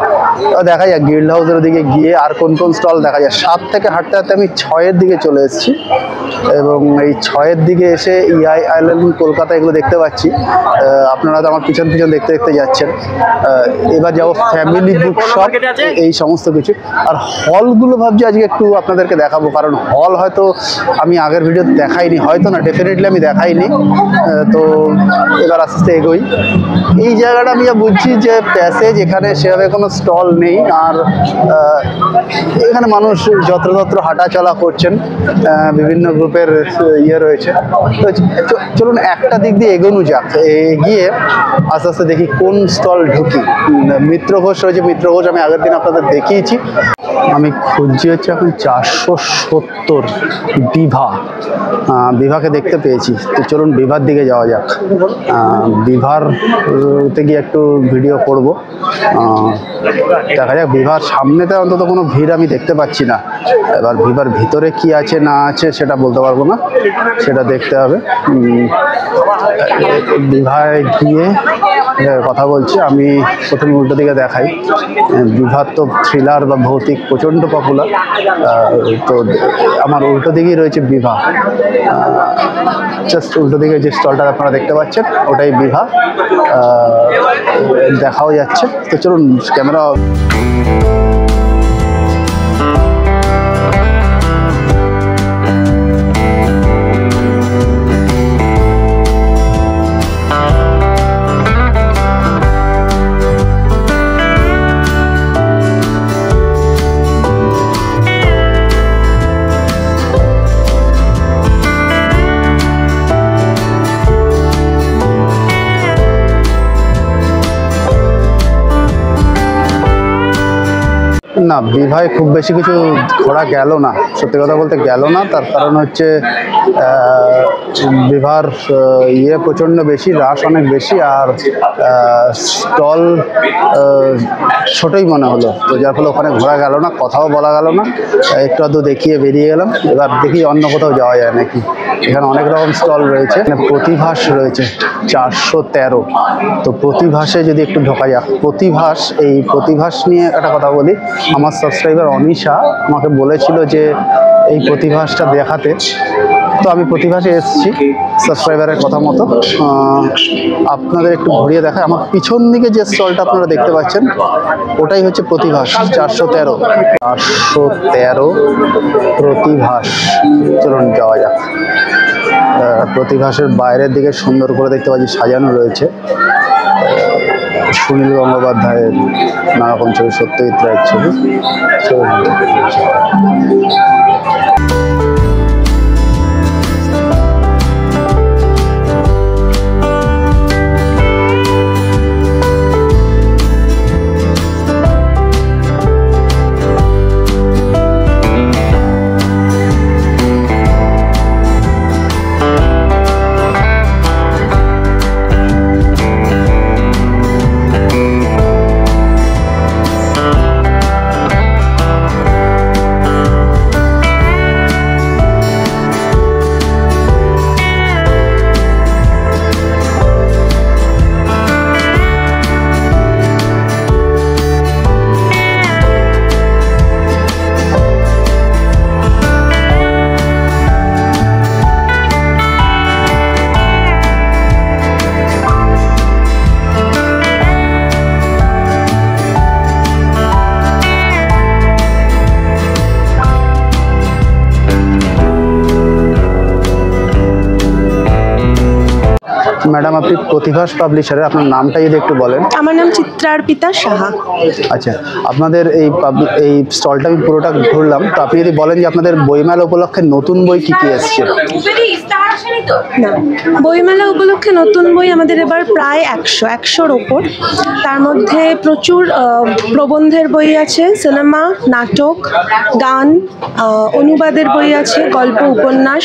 তো দেখা যাক গিল্ড হাউসের দিকে গিয়ে আর কোন কোন স্টল দেখা যায়। 7 থেকে হাঁটতে হাঁটতে আমি 6-এর দিকে চলে এসেছি, এবং এই 6-এর দিকে এসে ইআই আইল্যান্ড কলকাতা এগুলো দেখতে পাচ্ছি। আপনারা তো আমার পিছন পিছন দেখতে দেখতে যাচ্ছেন। এবার যাবো ফ্যামিলি বুক শপ, এই সমস্ত কিছু। আর হলগুলো ভাবছি আজকে একটু আপনাদেরকে দেখাবো, কারণ হল হয়তো আমি আগের ভিডিওতে দেখাইনি, হয়তো না, ডেফিনেটলি আমি দেখাইনি। তো এবার আস্তে আস্তে এগোই। এই জায়গাটা আমি যা বুঝছি যে প্যাসেজ, এখানে সেভাবে কোনো স্টল নেই, আর এখানে মানুষ যত্রতত্র হাঁটা চলা করছেন, বিভিন্ন গ্রুপের ইয়ে রয়েছে। তো চলুন একটা দিক দিয়ে এগোনো যাক, এগিয়ে আস্তে আস্তে দেখি কোন স্টল ঢুকি। মিত্র ঘোষ রয়েছে, মিত্র ঘোষ আমি আগের দিন আপনাদের দেখিয়েছি। আমি খুঁজছি হচ্ছে এখন 470 বিভাকে দেখতে পেয়েছি। তো চলুন বিভার দিকে যাওয়া যাক। বিভারতে গিয়ে একটু ভিডিও করব, দেখা যাক। বিভার সামনেতে অন্তত কোনো ভিড় আমি দেখতে পাচ্ছি না। এবার বিভার ভিতরে কি আছে না আছে সেটা বলতে পারবো না, সেটা দেখতে হবে। বিভায় গিয়ে কথা বলছি। আমি প্রথমে উল্টো দিকে দেখাই। বিভার তো থ্রিলার বা ভৌতিক প্রচণ্ড পপুলার। তো আমার উল্টো দিকেই রয়েছে বিভা, জাস্ট উল্টো দিকে যে স্টলটা আপনারা দেখতে পাচ্ছেন ওটাই বিভা, দেখাও যাচ্ছে। তো চলুন ক্যামেরা না, বিভায় খুব বেশি কিছু ঘোরা গেল না, সত্যি কথা বলতে গেল না। তার কারণ হচ্ছে বিভার ইয়ে প্রচণ্ড বেশি, রাশ অনেক বেশি, আর স্টল ছোটোই মনে হলো। তো যার ফলে ওখানে ঘোরা গেল না, কথাও বলা গেল না, একটু আধটু দেখিয়ে বেরিয়ে গেলাম। এবার দেখি অন্য কোথাও যাওয়া যায় নাকি। এখানে অনেক রকম স্টল রয়েছে, প্রতিভাস রয়েছে 413। তো প্রতিভাসে যদি একটু ঢোকা যাক। প্রতিভাস, এই প্রতিভাস নিয়ে একটা কথা বলি। আমার সাবস্ক্রাইবার অনিশা আমাকে বলেছিল যে এই প্রতিভাসটা দেখাতে, তো আমি প্রতিভাসে এসেছি সাবস্ক্রাইবারের কথা মতো। আপনাদের একটু ঘুরিয়ে দেখায়। আমার পিছন দিকে যে স্টলটা আপনারা দেখতে পাচ্ছেন ওটাই হচ্ছে প্রতিভাস 413 প্রতিভাস। চলুন যাওয়া যাক। প্রতিভাসের বাইরের দিকে সুন্দর করে দেখতে পাচ্ছি সাজানো রয়েছে, সুনীল গঙ্গোপাধ্যায়ের নানারকম ছবি, সত্যজিৎ রায়ের ছবি। ম্যাডাম, আপনি প্রতিভাস পাবলিশারের, আপনার নামটা যদি একটু বলেন। আমার নাম চিত্রার্পিতা সাহা। আচ্ছা, আপনাদের এই স্টলটা আমি পুরোটা ঘুরলাম, তো আপনি যদি বলেন যে আপনাদের বইমেলা উপলক্ষে নতুন বই কি কি এসছে? না, বইমেলা উপলক্ষে নতুন বই আমাদের এবার প্রায় 100-100-র ওপর। তার মধ্যে প্রচুর প্রবন্ধের বই আছে, সিনেমা, নাটক, গান, অনুবাদের বই আছে, গল্প, উপন্যাস,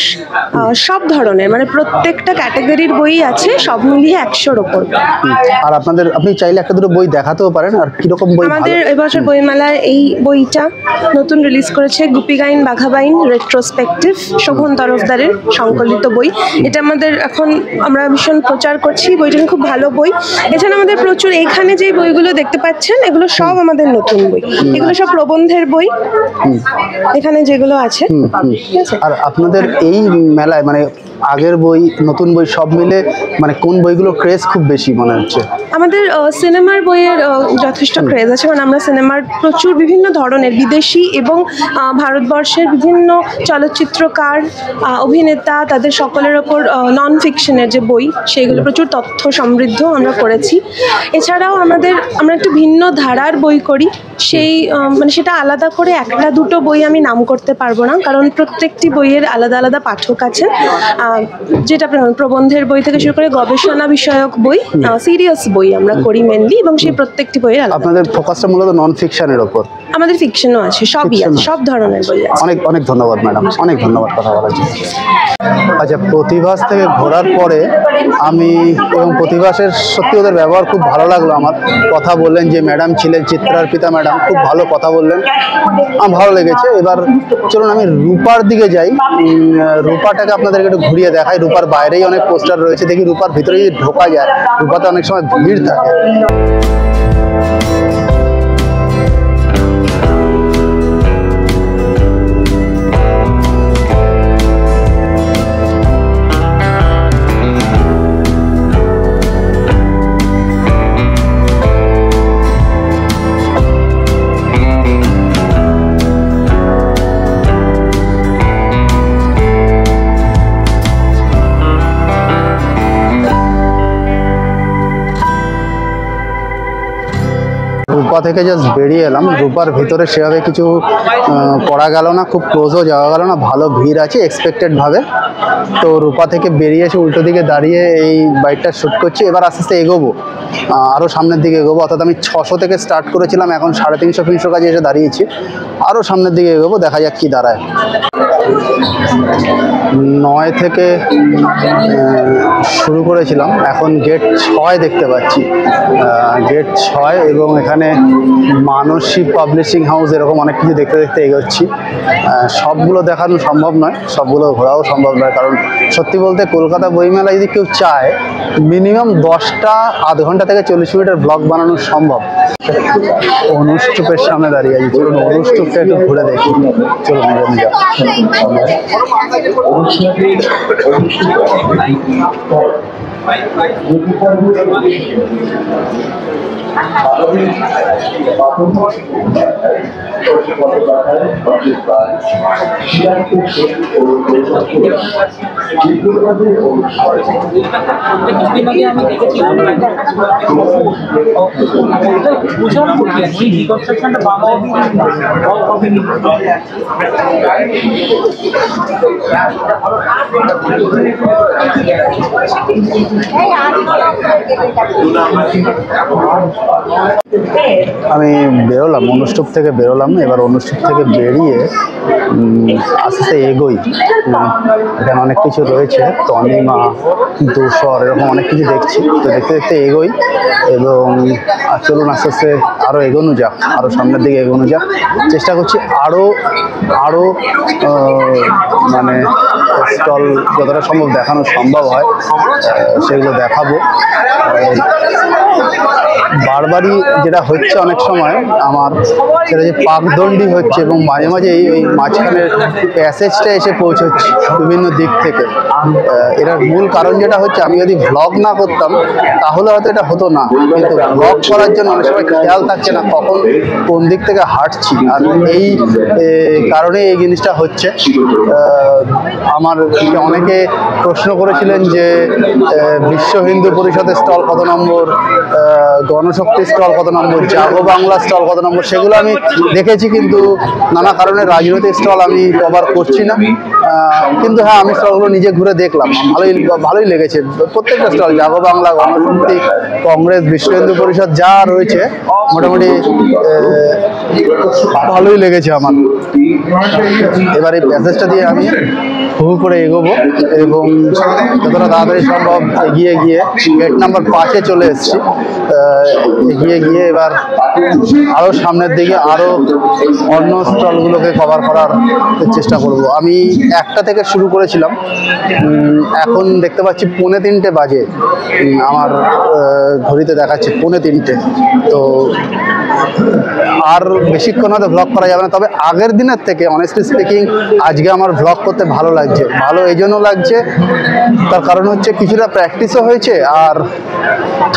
সব ধরনের, মানে প্রত্যেকটা ক্যাটাগরির বই আছে, সব মিলিয়ে 100-র ওপর। আর আপনি চাইলে একটা দুটো বই দেখাতেও পারেন। আর কিরকম বই? আমাদের এবছর বইমেলায় এই বইটা নতুন রিলিজ করেছে, গুপি গাইন বাঘাবাইন রেট্রোস্পেক্টিভ, শোভন তরফদারের সংকলিত বই। এটা আমাদের এখন আমরা ভীষণ প্রচার করছি, বইটা খুব ভালো বই। এছাড়া আমাদের প্রচুর, এখানে যে বইগুলো দেখতে পাচ্ছেন এগুলো সব আমাদের নতুন বই, এগুলো সব প্রবন্ধের বই এখানে যেগুলো আছে। আর আপনাদের এই মেলায় মানে আগের বই, নতুন বই সব মিলে মানে কোন বইগুলো ক্রেজ খুব বেশি মনে হচ্ছে? আমাদের সিনেমার বইয়ের যথেষ্ট ক্রেজ আছে, কারণ আমরা সিনেমার প্রচুর বিভিন্ন ধরনের বিদেশি এবং ভারতবর্ষের বিভিন্ন চলচ্চিত্রকার, অভিনেতা, তাদের সকলের ওপর নন ফিকশনের যে বই, সেইগুলো প্রচুর তথ্য সমৃদ্ধ আমরা করেছি। এছাড়াও আমরা একটু ভিন্ন ধারার বই করি, সেই মানে সেটা আলাদা করে একটা দুটো বই আমি নাম করতে পারবো না, কারণ প্রত্যেকটি বইয়ের আলাদা আলাদা পাঠক আছে। যেটা প্রবন্ধের বই থেকে শুরু করে গবেষণা বিষয়ক বই, সিরিয়াস বই আমরা করি মেনলি, এবং সেই প্রত্যেকটি বইয়ের আলাদা। আপনাদের ফোকাসটা মূলত নন ফিকশনের ওপর? আমাদের ফিকশনও আছে, সবই আছে, সব ধরনের বই আছে। অনেক অনেক ধন্যবাদ ম্যাডাম, অনেক ধন্যবাদ কথা বলার জন্য। আচ্ছা, প্রতিভাস থেকে ঘোরার পরে আমি এবং প্রতিভাসের সত্যি ওদের ব্যবহার খুব ভালো লাগলো আমার। কথা বললেন, যে ম্যাডাম ছিলেন চিত্রার্পিতা ম্যাডাম, খুব ভালো কথা বললেন, আমার ভালো লেগেছে। এবার চলুন আমি রূপার দিকে যাই, রূপাটাকে আপনাদেরকে একটু ঘুরিয়ে দেখাই। রূপার বাইরেই অনেক পোস্টার রয়েছে, দেখি রূপার ভিতরে যদি ঢোকা যায়। রূপাতে অনেক সময় ভিড় থাকে। রূপা থেকে জাস্ট বেরিয়ে এলাম, রূপার ভিতরে সেভাবে কিছু করা গেল না, খুব ক্লোজও যাওয়া গেল না, ভালো ভিড় আছে এক্সপেক্টেডভাবে। তো রূপা থেকে বেরিয়ে এসে উল্টো দিকে দাঁড়িয়ে এই বাইকটা শ্যুট করছি। এবার আস্তে আস্তে এগোবো, আরও সামনের দিকে এগোবো। অর্থাৎ আমি 600 থেকে স্টার্ট করেছিলাম, এখন 350-400 কাজে এসে দাঁড়িয়েছি। আরও সামনের দিকে এগোবো, দেখা যাক কী দাঁড়ায়। 9 থেকে শুরু করেছিলাম, এখন গেট 6 দেখতে পাচ্ছি, গেট 6। এবং এখানে মানসী পাবলিশিং হাউস, এরকম অনেক কিছু দেখতে দেখতে এগোচ্ছি। সবগুলো দেখানো সম্ভব নয়, সবগুলো ঘোরাও সম্ভব নয়, কারণ সত্যি বলতে কলকাতা বইমেলা যদি কেউ চায়, মিনিমাম 10টা আধ ঘন্টা থেকে 40 মিনিটের ব্লগ বানানো সম্ভব। অনুষ্টুপের সামনে দাঁড়িয়ে আছি, চলুন অনুষ্টুপটা একটু ঘুরে দেখি। চলুন আমি বেরোলাম, অনুষ্ঠুপ থেকে বেরোলাম। এবার অনুষ্ঠুপ থেকে বেরিয়ে আস্তে আস্তে এগোই। এখানে অনেক কিছু রয়েছে, তনিমা, দোসর, এরকম অনেক কিছু দেখছি। তো দেখতে দেখতে এগোই এবং চলুন আস্তে আস্তে আরও এগোনো যাক, আরও সামনের দিকে এগোনো যাক। চেষ্টা করছি আরও আরও মানে স্টল যতটা সম্ভব দেখানো সম্ভব হয় সেগুলো দেখাবো। বারবারই যেটা হচ্ছে অনেক সময় আমার, সেটা যে পাকদণ্ডি হচ্ছে এবং মাঝে মাঝে ওই মাঝখানের প্যাসেজটা এসে পৌঁছচ্ছে বিভিন্ন দিক থেকে। এটার মূল কারণ যেটা হচ্ছে, আমি যদি ভ্লগ না করতাম তাহলে হয়তো এটা হতো না, কিন্তু ভ্লগ করার জন্য অনেক সময় খেয়াল থাকছে না কখন কোন দিক থেকে হাঁটছি, আর এই কারণে এই জিনিসটা হচ্ছে। আমার অনেকে প্রশ্ন করেছিলেন যে বিশ্ব হিন্দু পরিষদের স্টল কত নম্বর, গণশক্তি স্টল কত নম্বর, জাগো বাংলা স্টল কত নম্বর, সেগুলো আমি দেখেছি, কিন্তু নানা কারণে রাজনৈতিক স্টল আমি কভার করছি না। কিন্তু হ্যাঁ, আমি স্টলগুলো নিজে ঘুরে দেখলাম, ভালোই লেগেছে প্রত্যেকটা স্টল। জাগো বাংলা, গণশক্তি, কংগ্রেস, বিশ্ব হিন্দু পরিষদ যা রয়েছে মোটামুটি ভালোই লেগেছে আমার। এবার এই প্যাসেজটা দিয়ে আমি হু করে এগোবো এবং যতটা তাড়াতাড়ি সম্ভব এগিয়ে গিয়ে গেট নাম্বার 5-এ চলে এসেছি। এগিয়ে গিয়ে এবার আরও সামনের দিকে আরও অন্য স্টলগুলোকে কভার করার চেষ্টা করব। আমি 1টা থেকে শুরু করেছিলাম, এখন দেখতে পাচ্ছি 2:45 বাজে, আমার ঘড়িতে দেখাচ্ছে 2:45। তো আর বেশিক্ষণ হয়তো ভ্লগ করা যাবে না, তবে আগের দিনের থেকে অনেস্টলি স্পিকিং আজকে আমার ভ্লগ করতে ভালো লাগছে। ভালো এই জন্য লাগছে, তার কারণ হচ্ছে কিছুটা প্র্যাকটিসও হয়েছে আর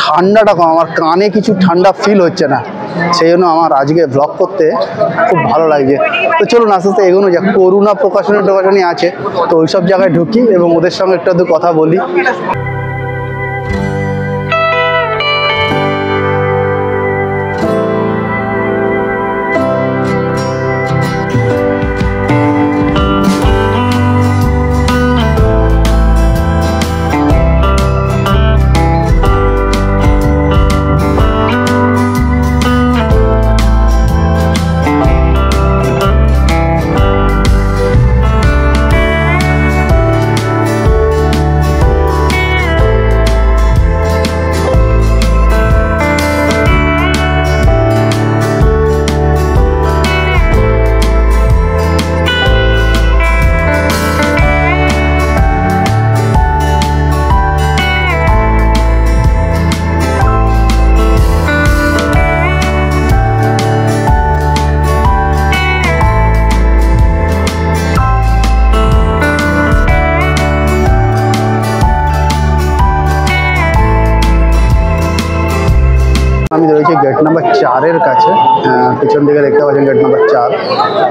ঠান্ডাটা কম, আমার কানে কিছু ঠান্ডা ফিল হচ্ছে না, সেই জন্য আমার আজকে ভ্লগ করতে খুব ভালো লাগছে। তো চলুন আস্তে আস্তে এগোনো যাক। করুণা প্রকাশনী আছে, তো ওইসব জায়গায় ঢুকি এবং ওদের সঙ্গে একটু কথা বলি। আমি রয়েছি গেট নাম্বার 4-এর কাছে, পিছন দিকে দেখতে পাচ্ছেন গেট নাম্বার 4।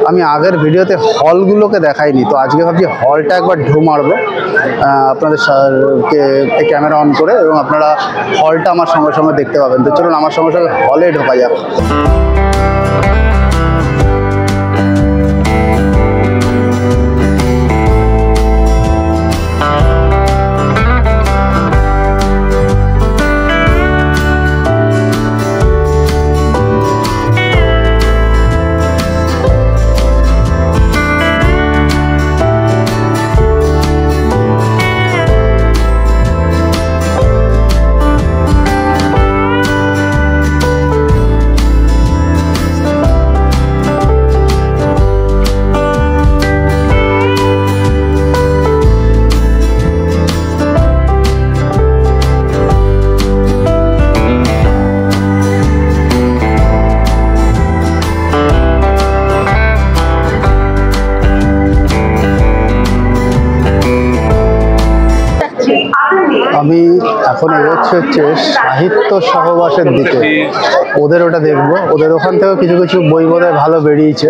আমি আগের ভিডিওতে হলগুলোকে দেখাইনি, তো আজকে ভাবছি হলটা একবার ঢু মারবো আপনাদের ক্যামেরা অন করে, এবং আপনারা হলটা আমার সঙ্গে সঙ্গে দেখতে পাবেন। তো চলুন আমার সঙ্গে সঙ্গে হলে ঢোকা যাক। এখন এগোচ্ছে সাহিত্য সহবাসের দিকে। ওদের ওটা দেখবো, ওদের ওখান থেকেও কিছু কিছু বই বোধহয় ভালো বেরিয়েছে।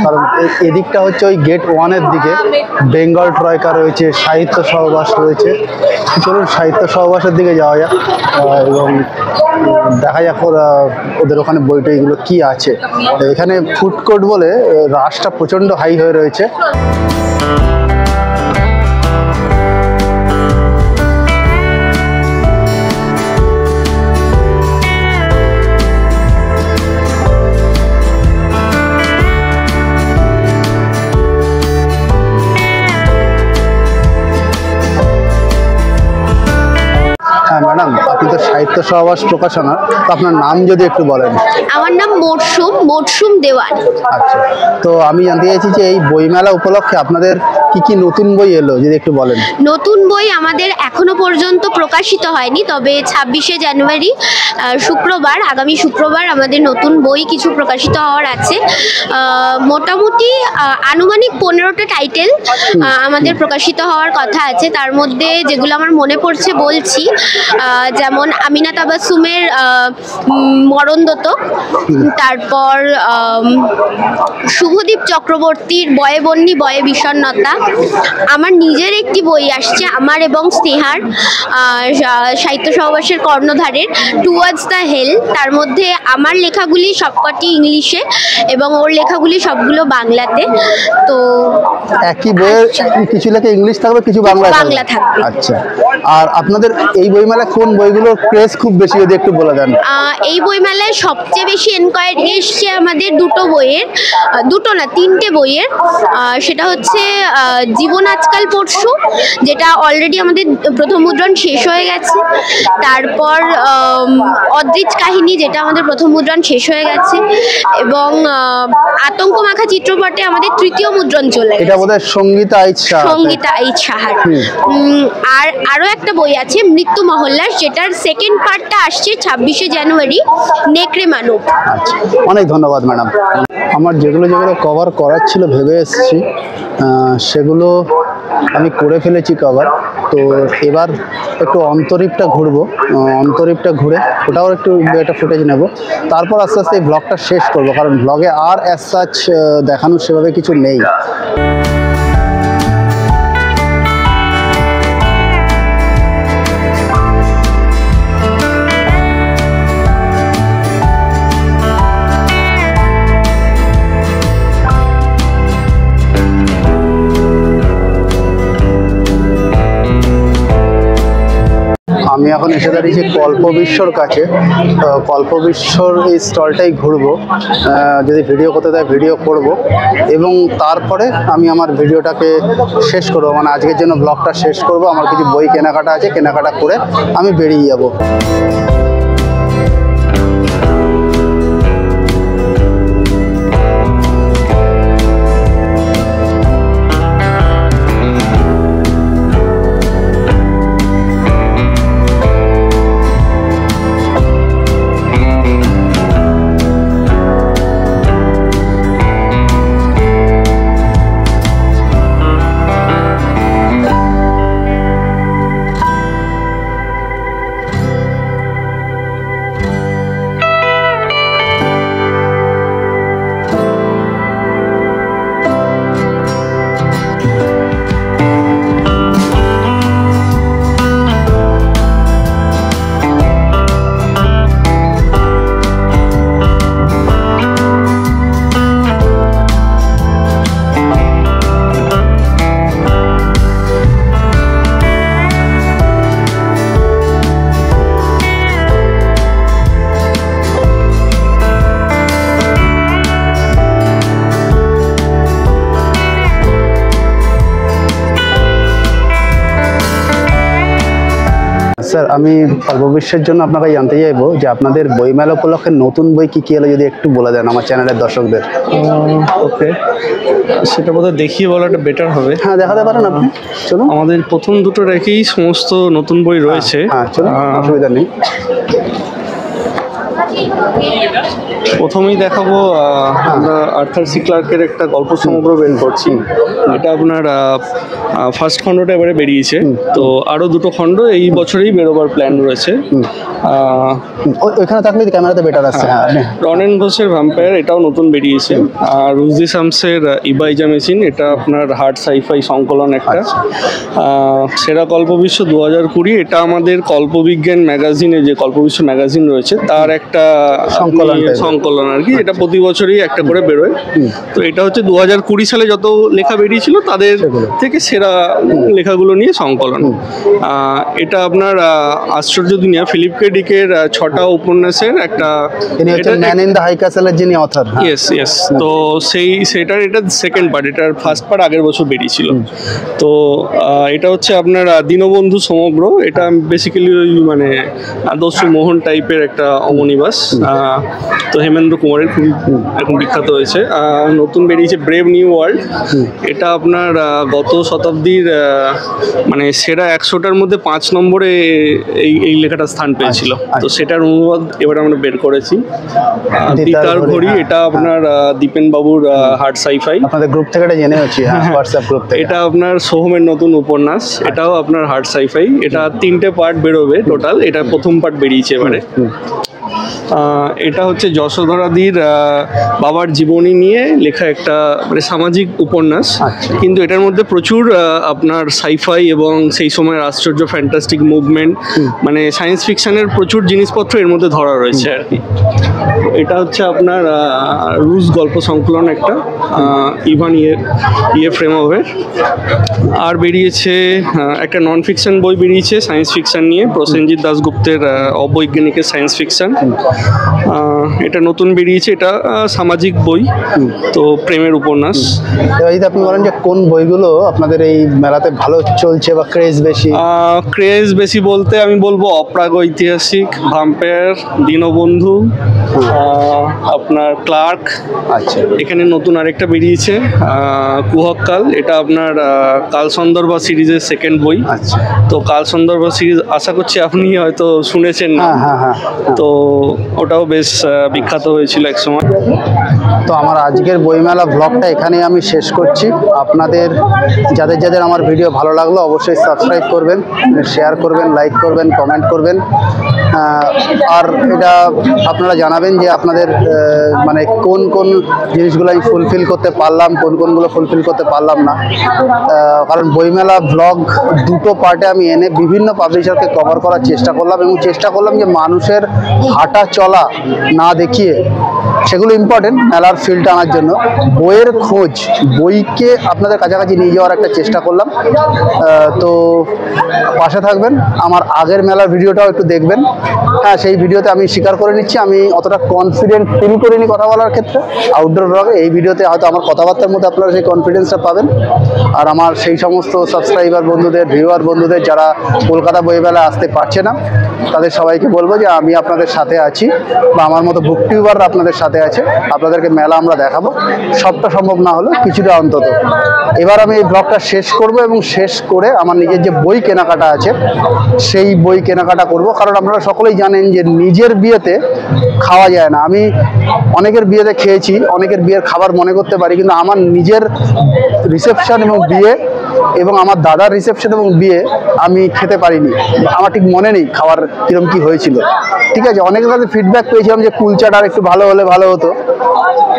কারণ এদিকটা হচ্ছে ওই গেট 1-এর দিকে বেঙ্গল ট্রয়কা রয়েছে, সাহিত্য সহবাস রয়েছে। চলুন সাহিত্য সহবাসের দিকে যাওয়া যাক এবং দেখা যাক ওদের ওখানে বইটা এগুলো কি আছে। এখানে ফুড কোর্ট বলে রাশটা প্রচণ্ড হাই হয়ে রয়েছে। হ্যাঁ ম্যাডাম, আপনি তো সাহিত্য সহবাস প্রকাশনা, তো আপনার নাম যদি একটু বলেন। আমার নাম মরসুম দেওয়ান। আচ্ছা, তো আমি জানতে চাইছি যে এই বইমেলা উপলক্ষে আপনাদের কি কি নতুন বই এলো, যদি একটু বলেন। নতুন বই আমাদের এখনো পর্যন্ত প্রকাশিত হয়নি, তবে 26শে জানুয়ারি আগামী শুক্রবার আমাদের নতুন বই কিছু প্রকাশিত হওয়ার আছে। মোটামুটি আনুমানিক 15টা টাইটেল আমাদের প্রকাশিত হওয়ার কথা আছে। তার মধ্যে যেগুলো আমার মনে পড়ছে বলছি, যেমন আমিনা তাবাসসুমের মরণদত, তারপর শুভদীপ চক্রবর্তীর বয়ে বন্যি বয়ে বিষণ্ণতা। আমার নিজের একটি বই আসছে, আমার এবং স্নেহার সাহিত্য সহবাসের কর্ণধারের, টুয়ার্ডস দ্য হেল। তার মধ্যে আমার লেখাগুলি সবকটি ইংলিশে এবং ওর লেখাগুলি সবগুলো বাংলাতে। তো একই বইয়ের কিছু লেখা ইংলিশ থাকবে, কিছু বাংলা থাকবে। আচ্ছা, আর আপনাদের এই বইমেলায় কোন বইগুলোর ক্রেজ খুব বেশি, যদি একটু বলে দেন। এই বইমেলায় সবচেয়ে বেশি এনকোয়ারি এসছে আমাদের তিনটে বইয়ের। সেটা হচ্ছে জীবন আজকাল পরশু, যেটা অলরেডি আমাদের প্রথম মুদ্রণ শেষ হয়ে গেছে। তারপর অদ্রিজ কাহিনী, যেটা আমাদের প্রথম মুদ্রণ শেষ হয়ে গেছে। এবং আতঙ্ক মাখা চিত্রপটে আমাদের তৃতীয় মুদ্রণ চলে গেছে। এটা বোধহয় সঙ্গীতা আইচ সাহার। আর আরো একটা বই আছে মৃত্যু মহল্লাস, যেটার সেকেন্ড পার্টটা আসছে 26শে জানুয়ারি, নেকড়ে মানব। আচ্ছা, অনেক ধন্যবাদ ম্যাডাম। আমার যেগুলো কভার করার ছিল ভেবে এসেছি, সেগুলো আমি করে ফেলেছি কভার। তো এবার একটু অন্তরীপটা ঘুরবো, অন্তরীপটা ঘুরে ওটাও একটু একটা ফুটেজ নেব। তারপর আস্তে আস্তে এই ব্লগটা শেষ করব, কারণ ব্লগে আর অ্যাজ সাচ দেখানোর সেভাবে কিছু নেই। আমি এখন এসে দাঁড়িয়েছি কল্পবিশ্বর কাছে। কল্পবিশ্বর এই স্টলটাই ঘুরবো, যদি ভিডিও করতে দেয় ভিডিও করব, এবং তারপরে আমি আমার ভিডিওটাকে শেষ করব, মানে আজকের জন্য ব্লগটা শেষ করব। আমার কিছু বই কেনাকাটা আছে, কেনাকাটা করে আমি বেরিয়ে যাব। স্যার, আমি কল্পবিশ্বের জন্য আপনাকে জানতে চাইবো যে আপনাদের বইমেলা উপলক্ষে নতুন বই কি কি এলো, যদি একটু বলে দেন আমার চ্যানেলের দর্শকদের। ওকে, সেটা বোধহয় দেখিয়ে বলাটা বেটার হবে। হ্যাঁ, দেখাতে পারেন আপনি, চলুন। আমাদের প্রথম দুটো রেখেই সমস্ত নতুন বই রয়েছে। হ্যাঁ চলুন, অসুবিধা নেই। প্রথমেই দেখাবো আমরা আর্থার সি ক্লার্কের একটা গল্প সমগ্র বের করছি। এটা আপনার ফার্স্ট খণ্ডটা এবারে বেরিয়েছে, তো আরো দুটো খণ্ড এই বছরেই বেরোবার প্ল্যান রয়েছে। ওইখানে থাকলে ক্যামেরাতে বেটার আসছে। রনেন ঘোষের ভ্যাম্পায়ার এটাও নতুন বেরিয়েছে। আর রুজদি শামসের ইবাইজা মেশিন, এটা আপনার হার্ড সাইফাই সংকলন একটা। সেরা কল্পবিশ্ব 2020, এটা আমাদের কল্পবিজ্ঞান ম্যাগাজিনে, যে কল্পবিশ্ব ম্যাগাজিন রয়েছে তার একটা সংকলন আর কি। এটা প্রতি বছরই একটা করে বেরোয়। তো এটা হচ্ছে 2020 সালে যত লেখা বেরিয়েছিল তাদের থেকে সেরা লেখাগুলো নিয়ে সংকলন। এটা আপনার আশ্চর্য দুনিয়া, ফিলিপ কে ডিকের 6টা উপন্যাসের একটা। ম্যান ইন দ্য হাই ক্যাসেলের যিনি অথর। ইয়েস। তো সেটার এটা সেকেন্ড পার্ট, এটার ফার্স্ট পার্ট আগের বছর বেরিয়েছিল। তো এটা হচ্ছে আপনার দীনবন্ধু সমগ্র। এটা বেসিক্যালি ওই মানে দস্যু মোহন টাইপের একটা অমনিবাস। তো হেমেন্দ্র কুমারের খুবই এখন বিখ্যাত হয়েছে। নতুন বেরিয়েছে ব্রেভ নিউ ওয়ার্ল্ড। এটা আপনার গত শতাব্দীর মানে সেরা 100টার মধ্যে 5 নম্বরে এই লেখাটা স্থান পেয়েছিল। তো সেটার অনুবাদ এবার আমরা বের করেছি। দিতার ঘড়ি, এটা আপনার দীপেন বাবুর হার্ড সাইফাই। আপনাদের গ্রুপ থেকে এটা জেনে হচ্ছে, হোয়াটসঅ্যাপ গ্রুপ থেকে। এটা আপনার সোহমের নতুন উপন্যাস, এটাও আপনার হার্ড সাইফাই। এটা 3টে পার্ট বেরোবে টোটাল, এটা প্রথম পার্ট বেরিয়েছে এবারে। এটা হচ্ছে যশোধরাদির বাবার জীবনী নিয়ে লেখা একটা মানে সামাজিক উপন্যাস, কিন্তু এটার মধ্যে প্রচুর আপনার সাইফাই এবং সেই সময়ের আশ্চর্য ফ্যান্টাস্টিক মুভমেন্ট, মানে সায়েন্স ফিকশনের প্রচুর জিনিসপত্র এর মধ্যে ধরা রয়েছে আর কি। এটা হচ্ছে আপনার রুশ গল্প সংকলন একটা, ইভান ইয়েফ্রেমোভের। আর বেরিয়েছে একটা নন ফিকশন বই বেরিয়েছে সায়েন্স ফিকশন নিয়ে, প্রসেনজিৎ দাশগুপ্তের অবৈজ্ঞানিকের সায়েন্স ফিকশন। এটা নতুন বেরিয়েছে, এটা সামাজিক বই, তো প্রেমের উপন্যাস। যদি আপনি বলেন যে কোন বইগুলো আপনাদের এই মেলাতে ভালো চলছে বা ক্রেজ বেশি? ক্রেজ বেশি বলতে আমি বলবো অপ্রাগৈতিহাসিক, ভাম্পায়ার, দীনবন্ধু, আপনার ক্লার্ক। আচ্ছা, এখানে নতুন আরেকটা বেরিয়েছে কুহককাল, এটা আপনার কাল সন্দর্ভা সিরিজের সেকেন্ড বই। আচ্ছা, তো কাল সন্দর্ভা সিরিজ আশা করছি আপনি হয়তো শুনেছেন না। তো ওটাও বেশ বিখ্যাত হয়েছিল এক সময়। তো আমার আজকের বইমেলা ব্লগটা এখানেই আমি শেষ করছি। আপনাদের যাদের যাদের আমার ভিডিও ভালো লাগলো অবশ্যই সাবস্ক্রাইব করবেন, শেয়ার করবেন, লাইক করবেন, কমেন্ট করবেন। আর এটা আপনারা জানাবেন যে আপনাদের মানে কোন কোন জিনিসগুলো আমি ফুলফিল করতে পারলাম, কোনগুলো ফুলফিল করতে পারলাম না। কারণ বইমেলা ব্লগ দুটো পার্টে আমি এনে বিভিন্ন পাবলিশারকে কভার করার চেষ্টা করলাম, এবং চেষ্টা করলাম যে মানুষের হাঁটা চলা না দেখিয়ে, সেগুলো ইম্পর্টেন্ট মেলার ফিল্ড আনার জন্য, বইয়ের খোঁজ, বইকে আপনাদের কাছাকাছি নিয়ে যাওয়ার একটা চেষ্টা করলাম। তো পাশে থাকবেন, আমার আগের মেলার ভিডিওটাও একটু দেখবেন। হ্যাঁ, সেই ভিডিওতে আমি স্বীকার করে নিচ্ছি আমি অতটা কনফিডেন্ট ফিল করিনি কথা বলার ক্ষেত্রে আউটডোর ব্লগে। এই ভিডিওতে হয়তো আমার কথাবার্তার মধ্যে আপনারা সেই কনফিডেন্সটা পাবেন। আর আমার সেই সমস্ত সাবস্ক্রাইবার বন্ধুদের, ভিউয়ার বন্ধুদের যারা কলকাতা বইমেলায় আসতে পারছে না, তাদের সবাইকে বলবো যে আমি আপনাদের সাথে আছি, বা আমার মতো বুক টিউবাররা আপনাদের সাথে আছে। আপনাদেরকে মেলা আমরা দেখাবো, সবটা সম্ভব না হলেও কিছুটা অন্তত। এবার আমি এই ব্লগটা শেষ করব, এবং শেষ করে আমার নিজের যে বই কেনাকাটা আছে সেই বই কেনাকাটা করব। কারণ আপনারা সকলেই জানেন যে নিজের বিয়েতে খাওয়া যায় না। আমি অনেকের বিয়েতে খেয়েছি, অনেকের বিয়ের খাবার মনে করতে পারি, কিন্তু আমার নিজের রিসেপশন এবং বিয়ে এবং আমার দাদার রিসেপশন এবং বিয়ে আমি খেতে পারিনি। আমার ঠিক মনে নেই খাওয়ার কিরকম কি হয়েছিল। ঠিক আছে, অনেকের কাছে ফিডব্যাক পেয়েছিলাম যে কুলচাটা আর একটু ভালো হলে ভালো হতো,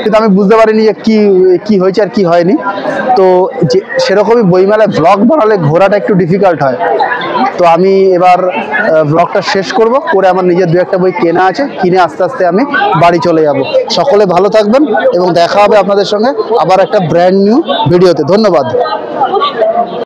কিন্তু আমি বুঝতে পারিনি যে কি হয়েছে আর কি হয়নি। তো যে সেরকমই বইমেলায় ব্লগ বানালে ঘোরাটা একটু ডিফিকাল্ট হয়। তো আমি এবার ব্লগটা শেষ করব, করে আমার নিজের 2-1টা বই কেনা আছে, কিনে আস্তে আস্তে আমি বাড়ি চলে যাব। সকলে ভালো থাকবেন, এবং দেখা হবে আপনাদের সঙ্গে আবার একটা ব্র্যান্ড নিউ ভিডিওতে। ধন্যবাদ।